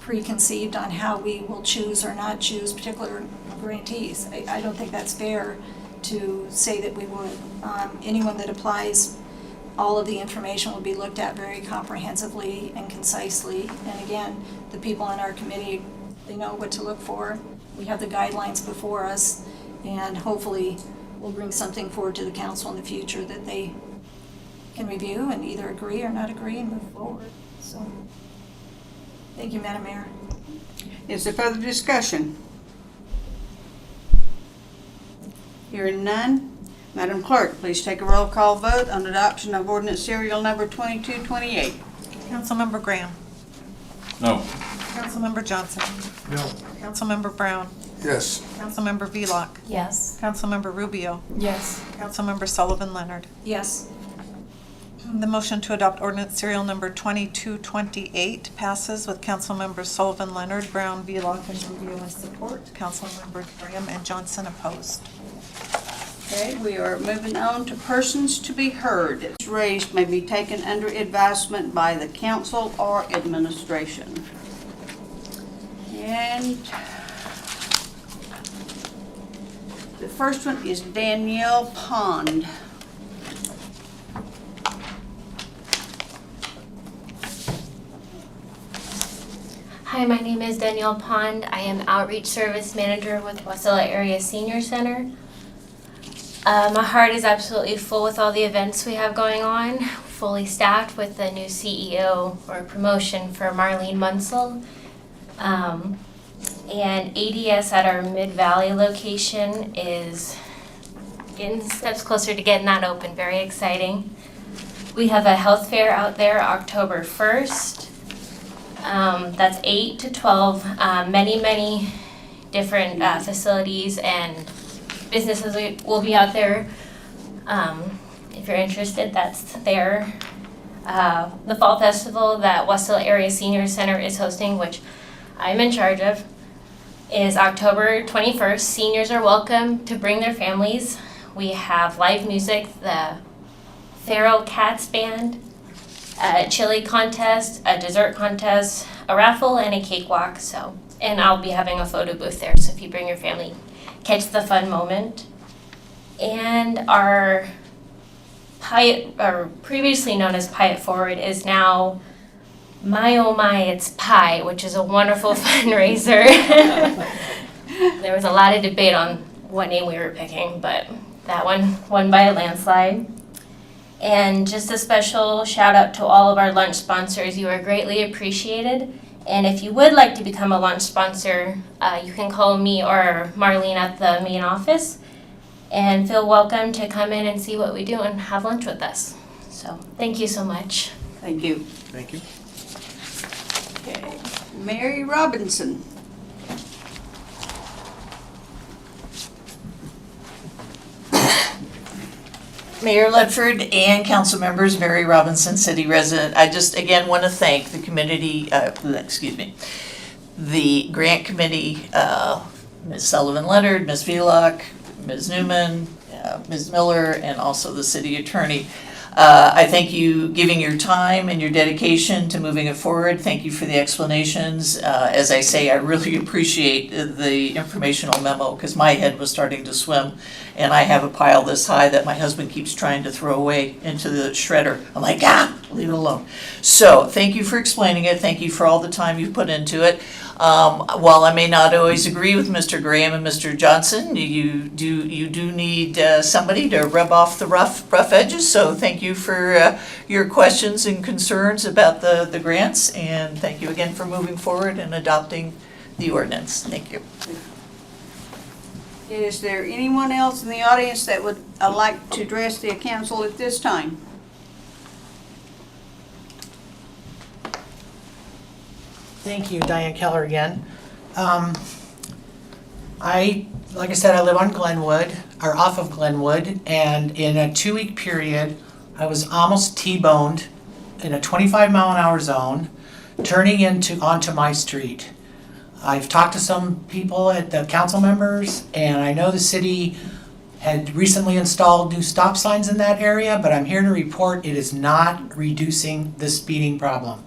preconceived on how we will choose or not choose particular grantees. I don't think that's fair to say that we would. Anyone that applies, all of the information will be looked at very comprehensively and concisely. And again, the people on our committee, they know what to look for. We have the guidelines before us, and hopefully we'll bring something forward to the council in the future that they can review and either agree or not agree and move forward. So, thank you, Madam Mayor. Is there further discussion? Hearing none, Madam Clerk, please take a roll call vote on adoption of ordinance serial number 2228. Councilmember Graham. No. Councilmember Johnson. No. Councilmember Brown. Yes. Councilmember Velock. Yes. Councilmember Rubio. Yes. Councilmember Sullivan Leonard. Yes. The motion to adopt ordinance serial number 2228 passes with Councilmembers Sullivan Leonard, Brown, Velock, and Rubio in support. Councilmembers Graham and Johnson opposed. Okay, we are moving on to persons to be heard. It's raised may be taken under advisement by the council or administration. And the first one is Danielle Pond. Hi, my name is Danielle Pond. I am Outreach Service Manager with Wasilla Area Senior Center. My heart is absolutely full with all the events we have going on, fully staffed with the new CEO or promotion for Marlene Munsell. And ADS at our Mid-Valley location is getting steps closer to getting that open, very exciting. We have a health fair out there October 1st. That's 8 to 12, many different facilities and businesses will be out there. If you're interested, that's there. The Fall Festival that Westfield Area Senior Center is hosting, which I'm in charge of, is October 21st. Seniors are welcome to bring their families. We have live music, the Feral Cats Band, a chili contest, a dessert contest, a raffle, and a cakewalk. So, and I'll be having a photo booth there, so if you bring your family, catch the fun moment. And our previously known as Pie It Forward is now My Oh My It's Pie, which is a wonderful fundraiser. There was a lot of debate on what name we were picking, but that one won by a landslide. And just a special shout out to all of our lunch sponsors. You are greatly appreciated. And if you would like to become a lunch sponsor, you can call me or Marlene at the main office and feel welcome to come in and see what we do and have lunch with us. So thank you so much. Thank you. Thank you. Okay. Mary Robinson. Mayor Ledford and council members, Mary Robinson, city resident. I just again want to thank the community, the grant committee, Ms. Sullivan Leonard, Ms. Velock, Ms. Newman, Ms. Miller, and also the city attorney. I thank you giving your time and your dedication to moving it forward. Thank you for the explanations. As I say, I really appreciate the informational memo because my head was starting to swim and I have a pile this high that my husband keeps trying to throw away into the shredder. I'm like, leave it alone. So thank you for explaining it. Thank you for all the time you've put into it. While I may not always agree with Mr. Graham and Mr. Johnson, you do need somebody to rub off the rough edges. So thank you for your questions and concerns about the grants, and thank you again for moving forward and adopting the ordinance. Thank you. Is there anyone else in the audience that would like to address the council at this time? Thank you, Diane Keller again. Like I said, I live on Glenwood, or off of Glenwood, and in a 2-week period, I was almost T-boned in a 25-mile-an-hour zone, turning onto my street. I've talked to some people at the council members, and I know the city had recently installed new stop signs in that area, but I'm here to report it is not reducing the speeding problem.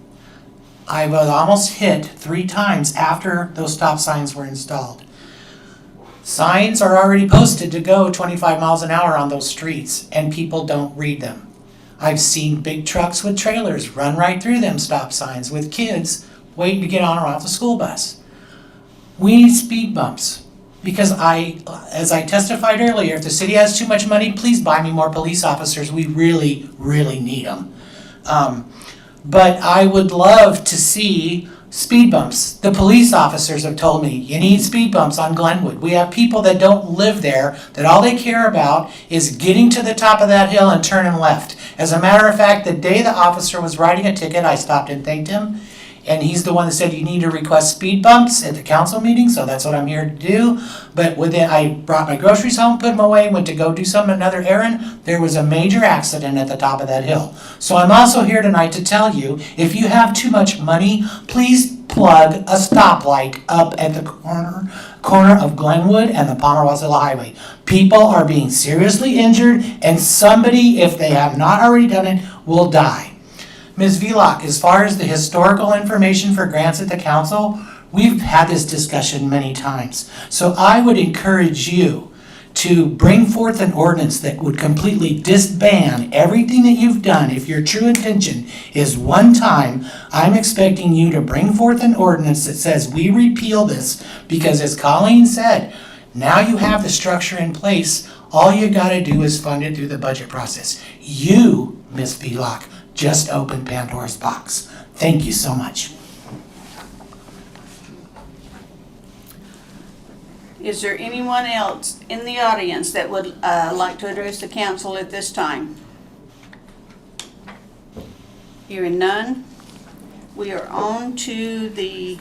I was almost hit 3 times after those stop signs were installed. Signs are already posted to go 25 miles an hour on those streets, and people don't read them. I've seen big trucks with trailers run right through them stop signs with kids waiting to get on or off the school bus. We need speed bumps because as I testified earlier, if the city has too much money, please buy me more police officers. We really, really need them. But I would love to see speed bumps. The police officers have told me you need speed bumps on Glenwood. We have people that don't live there, that all they care about is getting to the top of that hill and turning left. As a matter of fact, the day the officer was writing a ticket, I stopped and thanked him. And he's the one that said you need to request speed bumps at the council meeting, so that's what I'm here to do. But I brought my groceries home, put them away, went to go do another errand. There was a major accident at the top of that hill. So I'm also here tonight to tell you, if you have too much money, please plug a stoplight up at the corner of Glenwood and the Palmer Wasilla Highway. People are being seriously injured, and somebody, if they have not already done it, will die. Ms. Velock, as far as the historical information for grants at the council, we've had this discussion many times. So I would encourage you to bring forth an ordinance that would completely disband everything that you've done. If your true intention is one time, I'm expecting you to bring forth an ordinance that says we repeal this because, as Colleen said, now you have the structure in place. All you gotta do is fund it through the budget process. You, Ms. Velock, just opened Pandora's box. Thank you so much. Is there anyone else in the audience that would like to address the council at this time? Hearing none, we are on to the,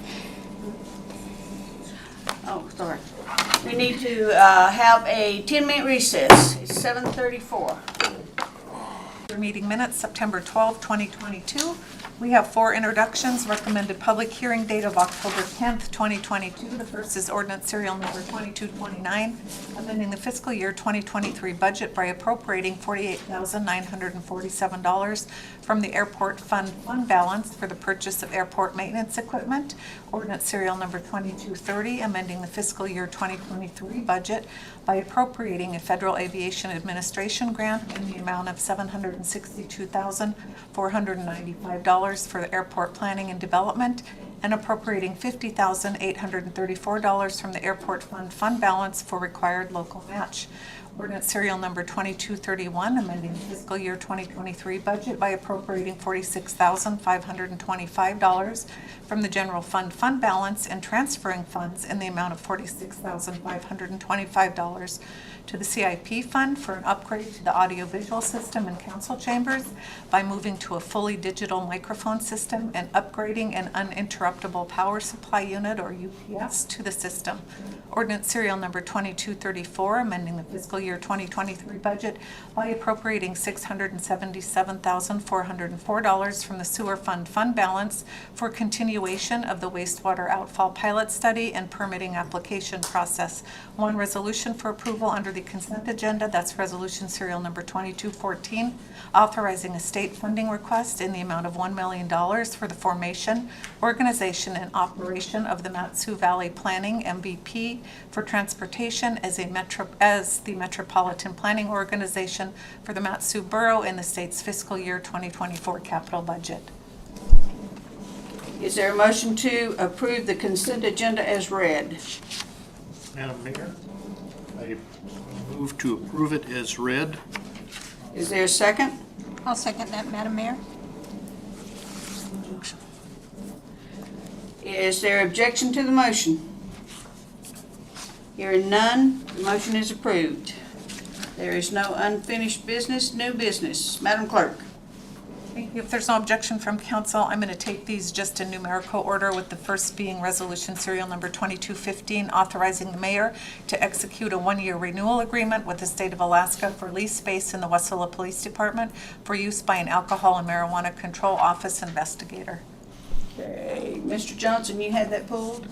We need to have a 10-minute recess. It's 7:34. Your meeting minutes, September 12, 2022. We have 4 introductions, recommended public hearing date of October 10th, 2022. The first is ordinance serial number 2229, amending the fiscal year 2023 budget by appropriating $48,947 from the airport fund balance for the purchase of airport maintenance equipment. Ordinance serial number 2230, amending the fiscal year 2023 budget by appropriating a Federal Aviation Administration grant in the amount of $762,495 for the airport planning and development, and appropriating $50,834 from the airport fund balance for required local match. Ordinance serial number 2231, amending the fiscal year 2023 budget by appropriating $46,525 from the general fund balance and transferring funds in the amount of $46,525 to the CIP fund for an upgrade to the audiovisual system in council chambers by moving to a fully digital microphone system and upgrading an uninterruptible power supply unit, or UPS, to the system. Ordinance serial number 2234, amending the fiscal year 2023 budget by appropriating $677,404 from the sewer fund balance for continuation of the wastewater outfall pilot study and permitting application process. One resolution for approval under the consent agenda, that's resolution serial number 2214, authorizing a state funding request in the amount of $1 million for the formation, organization, and operation of the Mat-Su Valley Planning MVP for transportation as the Metropolitan Planning Organization for the Mat-Su Borough in the state's fiscal year 2024 capital budget. Is there a motion to approve the consent agenda as read? Madam Mayor, I move to approve it as read. Is there a second? I'll second that, Madam Mayor. Is there objection to the motion? Hearing none, the motion is approved. There is no unfinished business, new business. Madam Clerk. Thank you. If there's no objection from council, I'm going to take these just in numerical order, with the first being resolution serial number 2215, authorizing the mayor to execute a 1-year renewal agreement with the state of Alaska for lease space in the Wasilla Police Department for use by an alcohol and marijuana control office investigator. Okay, Mr. Johnson, you had that pulled?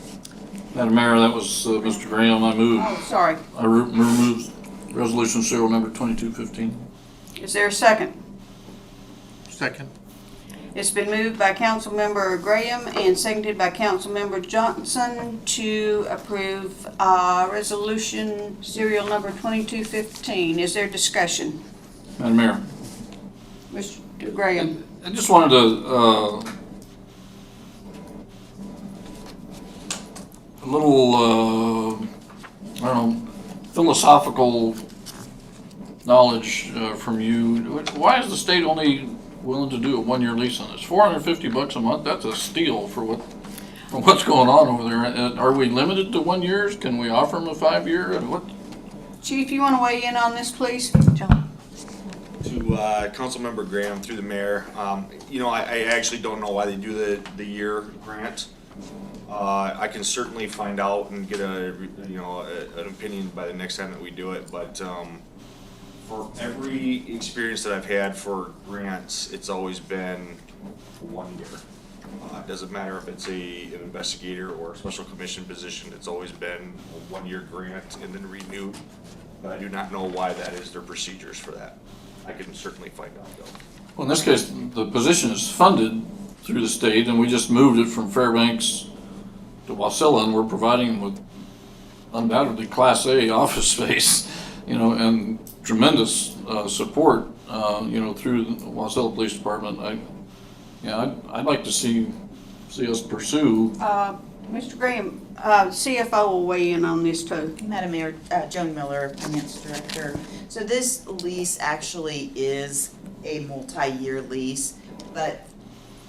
Madam Mayor, that was Mr. Graham. I move. Oh, sorry. I remove resolution serial number 2215. Is there a second? Second. It's been moved by Councilmember Graham and seconded by Councilmember Johnson to approve resolution serial number 2215. Is there discussion? Madam Mayor. Mr. Graham. I just wanted to, a little, I don't know, philosophical knowledge from you. Why is the state only willing to do a 1-year lease on this? $450 a month, that's a steal for what's going on over there. Are we limited to 1 year? Can we offer them a 5-year? And what? Chief, you want to weigh in on this, please? John. To Councilmember Graham through the mayor, I actually don't know why they do the year grant. I can certainly find out and get an opinion by the next time that we do it, but for every experience that I've had for grants, it's always been 1 year. It doesn't matter if it's an investigator or a special commission position, it's always been a 1-year grant and then renewed. But I do not know why that is their procedures for that. I can certainly find out though. Well, in this case, the position is funded through the state, and we just moved it from Fairbanks to Wasilla, and we're providing them with undoubtedly Class A office space, and tremendous support, through the Wasilla Police Department. I'd like to see us pursue. Mr. Graham, CFO will weigh in on this too. Madam Mayor, Joan Miller, Finance Director. So this lease actually is a multi-year lease,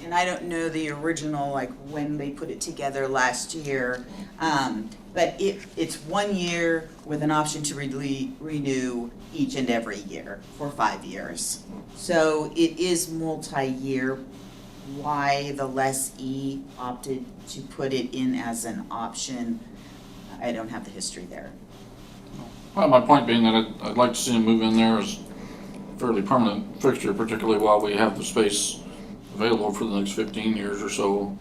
and I don't know the original, like when they put it together last year, but it's 1 year with an option to renew each and every year for 5 years. So it is multi-year. Why the lessee opted to put it in as an option, I don't have the history there. Well, my point being that I'd like to see them move in there as a fairly permanent fixture, particularly while we have the space available for the next 15 years or so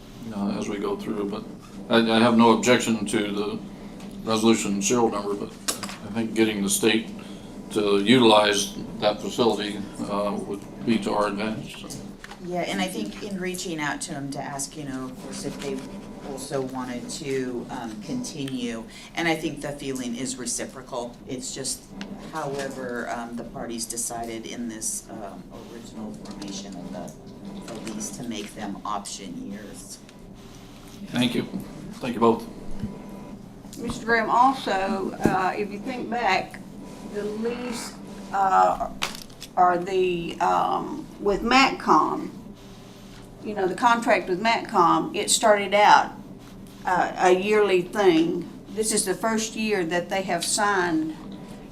as we go through. But I have no objection to the resolution serial number, but I think getting the state to utilize that facility would be to our advantage. So. Yeah, and I think in reaching out to them to ask, of course, if they also wanted to continue, and I think the feeling is reciprocal. It's just however the parties decided in this original formation of the lease to make them option years. Thank you. Thank you both. Mr. Graham, also, if you think back, the lease or the with MATCOM, the contract with MATCOM, it started out a yearly thing. This is the first year that they have signed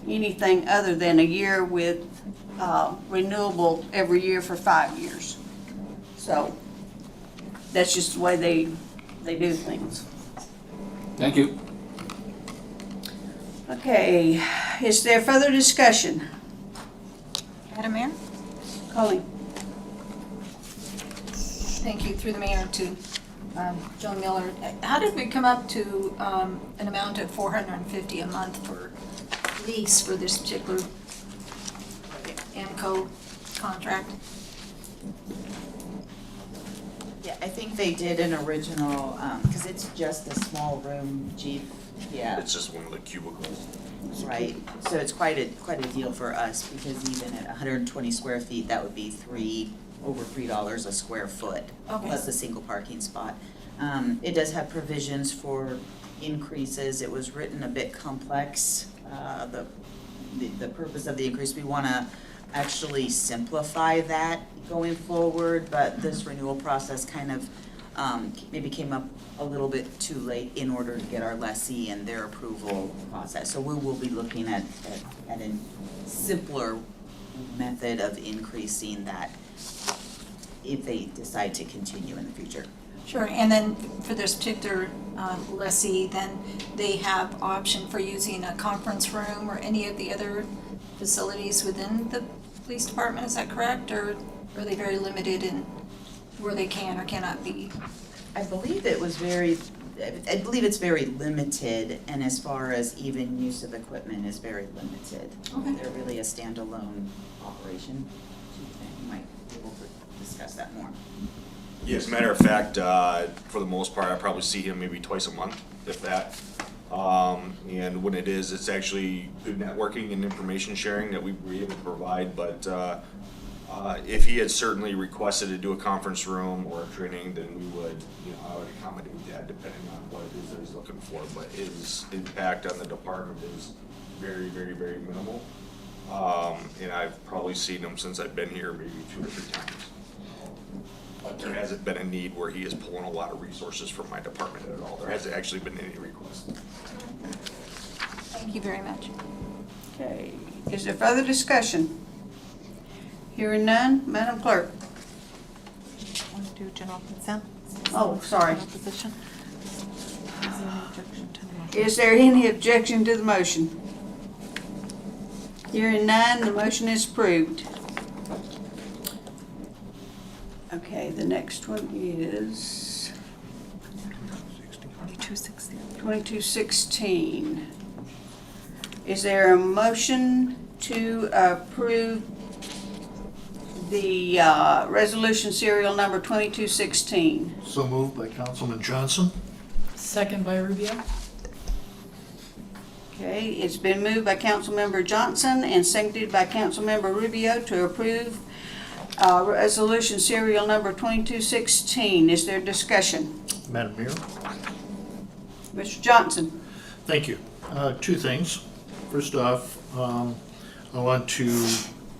anything other than a year with renewable every year for 5 years. So that's just the way they do things. Thank you. Okay, is there further discussion? Madam Mayor? Colleen? Thank you, through the mayor to Joan Miller. How did we come up to an amount of $450 a month for lease for this particular AMCO contract? Yeah, I think they did an original, because it's just a small room, Chief. Yeah. It's just one of the cubicles. Right, so it's quite a deal for us, because even at 120 square feet, that would be over $3 a square foot, Okay. plus a single parking spot. It does have provisions for increases. It was written a bit complex. The purpose of the increase, we want to actually simplify that going forward, but this renewal process kind of maybe came up a little bit too late in order to get our lessee and their approval process. So we will be looking at a simpler method of increasing that if they decide to continue in the future. Sure, and then for this particular lessee, then they have option for using a conference room or any of the other facilities within the police department, is that correct? Or are they very limited in where they can or cannot be? I believe it's very limited, and as far as even use of equipment is very limited. Okay. They're really a standalone operation. You might be able to discuss that more. Yeah, as a matter of fact, for the most part, I probably see him maybe twice a month, if that. And when it is, it's actually good networking and information sharing that we'd be able to provide, but if he had certainly requested to do a conference room or a training, then we would, I would accommodate that depending on what it is that he's looking for, but his impact on the department is very, very, very minimal. And I've probably seen him since I've been here maybe 2 or 3 times. But there hasn't been a need where he is pulling a lot of resources from my department at all. There hasn't actually been any requests. Thank you very much. Okay, is there further discussion? Hearing none, Madam Clerk. Want to do general consent? Oh, sorry. Position. Is there any objection to the motion? Is there any objection to the motion? Hearing none, the motion is approved. Okay, the next one is 2216. Is there a motion to approve the resolution serial number 2216? So moved by Councilman Johnson. Second by Rubio. Okay, it's been moved by Councilmember Johnson and seconded by Councilmember Rubio to approve resolution serial number 2216. Is there discussion? Madam Mayor. Mr. Johnson. Thank you. 2 things. First off, I want to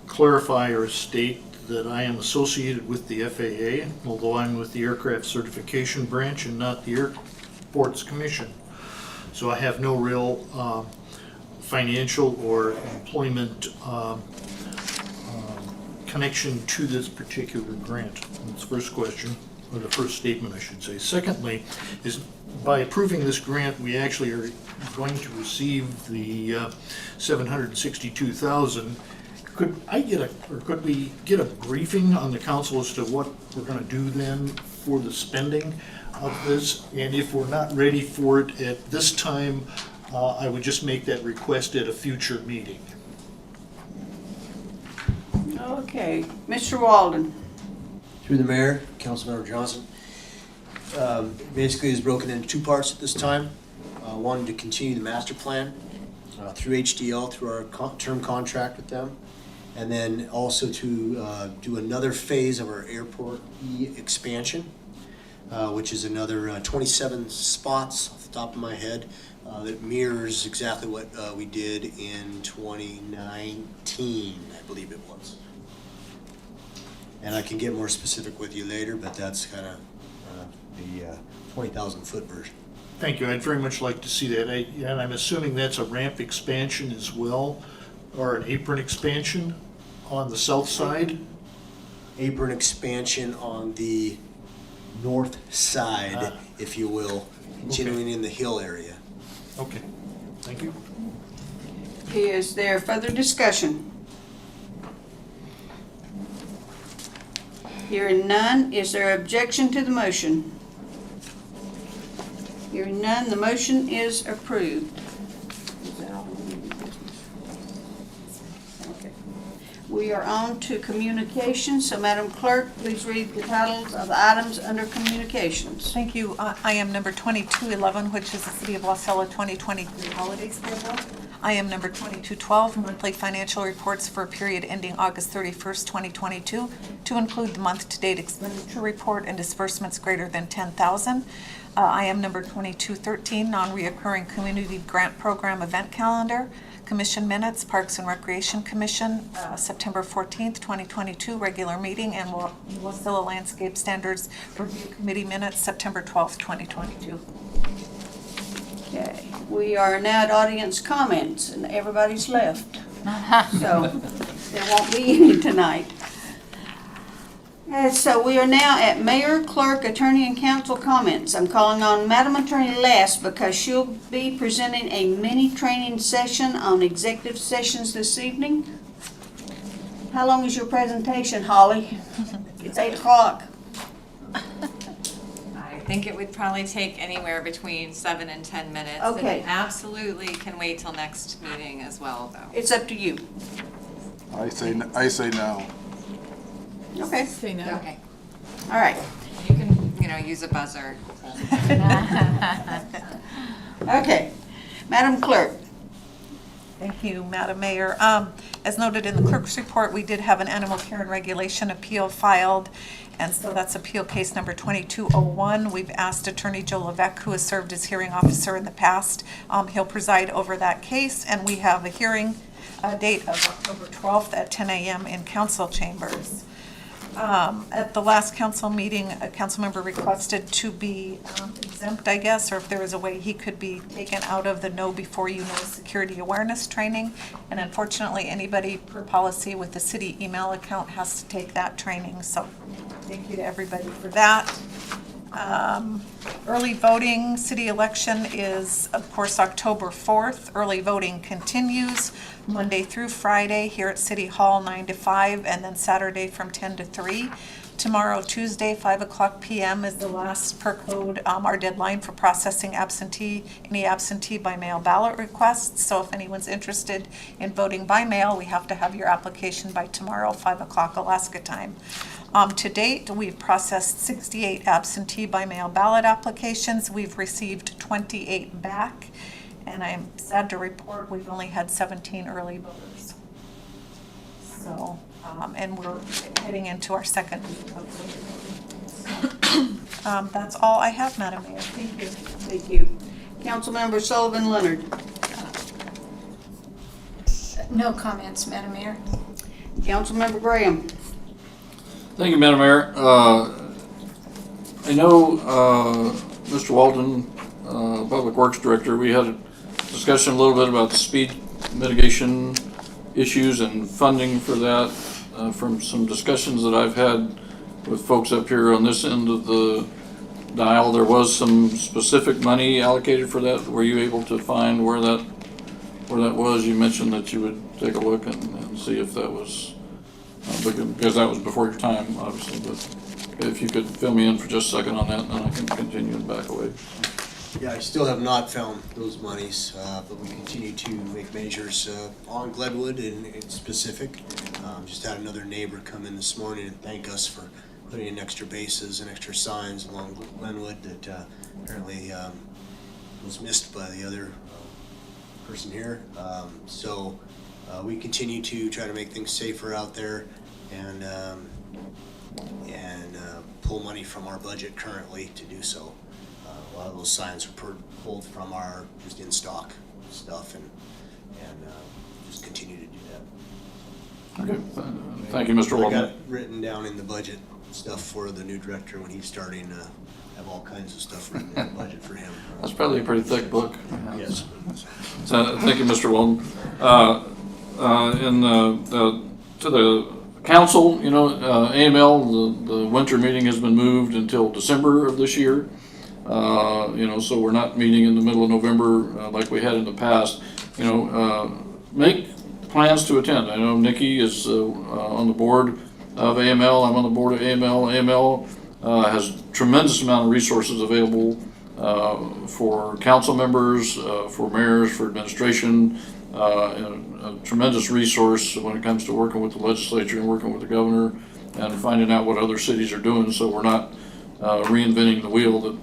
clarify or state that I am associated with the FAA, although I'm with the Aircraft Certification Branch and not the Airports Commission. So I have no real financial or employment connection to this particular grant. That's the first question, or the first statement, I should say. Secondly, is by approving this grant, we actually are going to receive the $762,000. Could we get a briefing on the council as to what we're gonna do then for the spending of this? And if we're not ready for it at this time, I would just make that request at a future meeting. Okay, Mr. Walden. Through the mayor, Councilmember Johnson. Basically is broken into two parts at this time. One, to continue the master plan through HDL, through our term contract with them. And then also to do another phase of our Airport E expansion, which is another 27 spots off the top of my head that mirrors exactly what we did in 2019, I believe it was. And I can get more specific with you later, but that's kind of the 20,000 foot version. Thank you. I'd very much like to see that. And I'm assuming that's a ramp expansion as well, or an apron expansion on the south side? Apron expansion on the north side, if you will, continuing in the hill area. Okay, thank you. Is there further discussion? Hearing none, is there objection to the motion? Hearing none, the motion is approved. Is that all we need to business? Okay. We are on to communications, so Madam Clerk, please read the titles of the items under communications. Thank you. Item number 2211, which is the City of Wasilla 2023 holiday schedule. Item number 2212, monthly financial reports for a period ending August 31st, 2022, to include the month-to-date expenditure report and disbursements greater than $10,000. Item number 2213, non-reoccurring community grant program event calendar. Commission minutes, Parks and Recreation Commission, September 14th, 2022, regular meeting, and Wasilla Landscape Standards Review Committee minutes, September 12th, 2022. Okay, we are now at audience comments, and everybody's left. So there won't be any tonight. So we are now at Mayor, Clerk, Attorney, and Council comments. I'm calling on Madam Attorney last because she'll be presenting a mini training session on executive sessions this evening. How long is your presentation, Holly? It's 8 o'clock. I think it would probably take anywhere between 7 and 10 minutes. Okay. It absolutely can wait till next meeting as well, though. It's up to you. I say no. Okay. Say no. Okay. All right. You can, use a buzzer. Okay. Madam Clerk. Thank you, Madam Mayor. As noted in the clerk's report, we did have an animal care and regulation appeal filed, and so that's appeal case number 2201. We've asked Attorney Joe Levesque, who has served as hearing officer in the past. He'll preside over that case, and we have a hearing date of October 12th at 10 a.m. in council chambers. At the last council meeting, a council member requested to be exempt, I guess, or if there was a way he could be taken out of the Know Before You Know security awareness training. And unfortunately, anybody per policy with the city email account has to take that training. So thank you to everybody for that. Early voting, city election is, of course, October 4th. Early voting continues Monday through Friday here at City Hall, 9 to 5, and then Saturday from 10 to 3. Tomorrow, Tuesday, 5 o'clock p.m. is the last per code, our deadline for processing any absentee by mail ballot requests. So if anyone's interested in voting by mail, we have to have your application by tomorrow, 5 o'clock Alaska time. To date, we've processed 68 absentee by mail ballot applications. We've received 28 back, and I'm sad to report we've only had 17 early voters. So, and we're heading into our second week of voting. That's all I have, Madam Mayor. Thank you. Thank you. Councilmember Sullivan Leonard. No comments, Madam Mayor. Councilmember Graham. Thank you, Madam Mayor. I know Mr. Walton, Public Works Director, we had a discussion a little bit about the speed mitigation issues and funding for that from some discussions that I've had with folks up here on this end of the Dial, there was some specific money allocated for that. Were you able to find where that was? You mentioned that you would take a look and see if that was, because that was before your time, obviously, but if you could fill me in for just a second on that, then I can continue and back away. Yeah, I still have not found those monies, but we continue to make measures on Glenwood in specific. Just had another neighbor come in this morning and thank us for putting in extra bases and extra signs along Glenwood that apparently was missed by the other person here. So we continue to try to make things safer out there and pull money from our budget currently to do so. A lot of those signs are pulled from our just in stock stuff and just continue to do that. Okay, thank you, Mr. I got Waldman. it written down in the budget stuff for the new director when he's starting to have all kinds of stuff written in the budget for him. That's probably a pretty thick book. Yes. So, thank you, Mr. Walden. To the council, you know, AML, the winter meeting has been moved until December of this year. You know, so we're not meeting in the middle of November like we had in the past. You know, make plans to attend. I know Nikki is on the board of AML. I'm on the board of AML. AML has tremendous amount of resources available for council members, for mayors, for administration, and a tremendous resource when it comes to working with the legislature and working with the governor and finding out what other cities are doing, so we're not reinventing the wheel that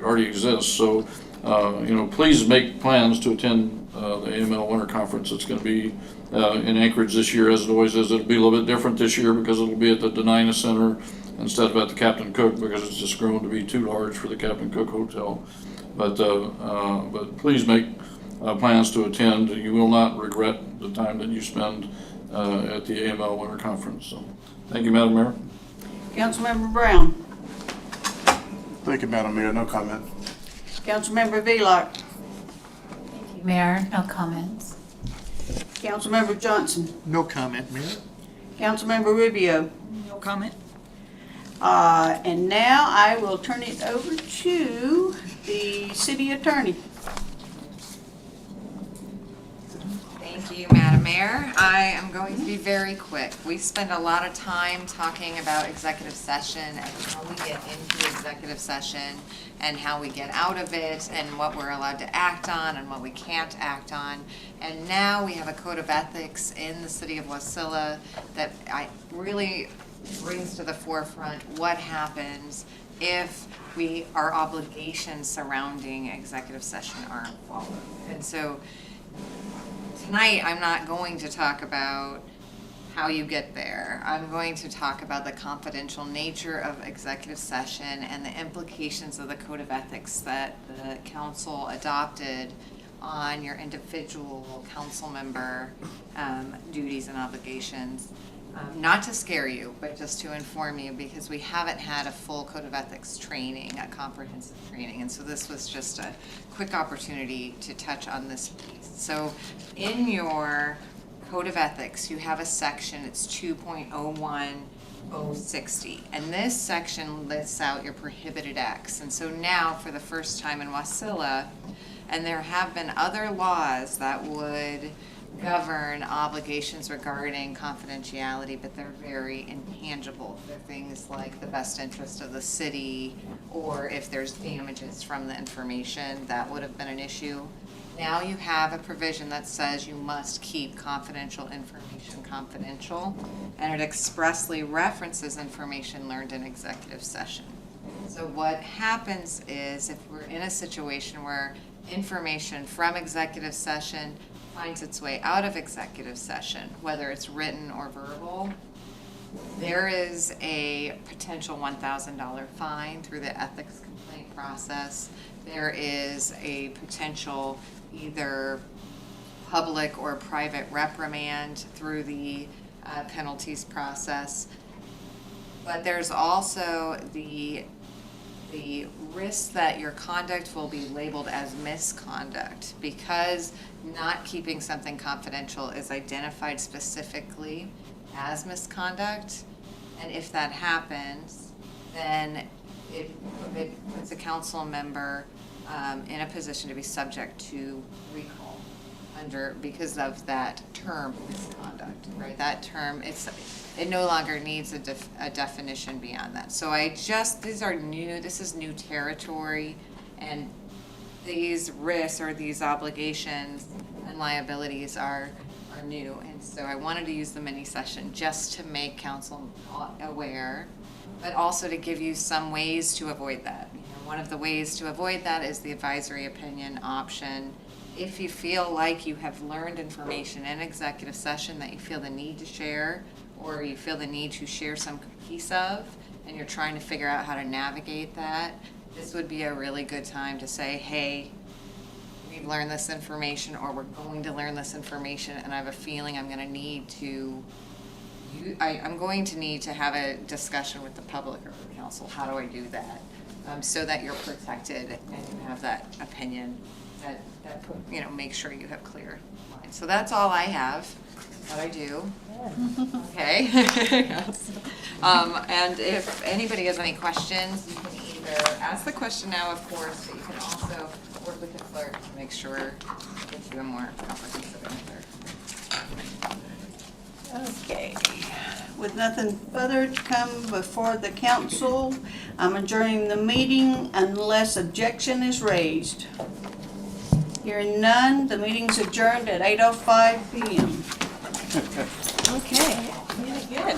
already exists. So, you know, please make plans to attend the AML Winter Conference. It's going to be in Anchorage this year, as it always is. It'll be a little bit different this year because it'll be at the Denina Center instead of at the Captain Cook, because it's just grown to be too large for the Captain Cook Hotel. But please make plans to attend. You will not regret the time that you spend at the AML Winter Conference. So, thank you, Madam Mayor. Councilmember Brown. Thank you, Madam Mayor. No comment. Councilmember Velock. Mayor, no comments. Councilmember Johnson. No comment, Mayor. Councilmember Rubio. No comment. And now I will turn it over to the city attorney. Thank you, Madam Mayor. I am going to be very quick. We spend a lot of time talking about executive session and how we get into executive session and how we get out of it and what we're allowed to act on and what we can't act on. And now we have a code of ethics in the city of Wasilla that really brings to the forefront what happens if our obligations surrounding executive session aren't followed. And so tonight, I'm not going to talk about how you get there. I'm going to talk about the confidential nature of executive session and the implications of the code of ethics that the council adopted on your individual council member duties and obligations. Not to scare you, but just to inform you, because we haven't had a full code of ethics training, a comprehensive training, and so this was just a quick opportunity to touch on this piece. So in your code of ethics, you have a section, it's 2.01060, and this section lists out your prohibited acts. And so now, for the first time in Wasilla, and there have been other laws that would govern obligations regarding confidentiality, but they're very intangible. They're things like the best interest of the city, or if there's damages from the information, that would have been an issue. Now you have a provision that says you must keep confidential information confidential, and it expressly references information learned in executive session. So what happens is, if we're in a situation where information from executive session finds its way out of executive session, whether it's written or verbal, there is a potential $1,000 fine through the ethics complaint process. There is a potential either public or private reprimand through the penalties process. But there's also the risk that your conduct will be labeled as misconduct, because not keeping something confidential is identified specifically as misconduct. And if that happens, then it puts a council member in a position to be subject to recall because of that term misconduct, right? That term, it no longer needs a definition beyond that. So this is new territory, and these risks or these obligations and liabilities are new. And so I wanted to use the mini session just to make council aware, but also to give you some ways to avoid that. One of the ways to avoid that is the advisory opinion option. If you feel like you have learned information in executive session that you feel the need to share, or you feel the need to share some piece of, and you're trying to figure out how to navigate that, this would be a really good time to say, hey, we've learned this information, or we're going to learn this information, and I have a feeling I'm going to need to I'm going to need to have a discussion with the public or the council. How do I do that? So that you're protected and you have that opinion that make sure you have clear lines. So that's all I have that I do. Okay. Yes. And if anybody has any questions, you can either ask the question now, of course, but you can also work with the clerk to make sure that you have a more comprehensive answer. Okay. With nothing further to come before the council, I'm adjourning the meeting unless objection is raised. Hearing none, the meeting's adjourned at 8:05 p.m. Okay, really good.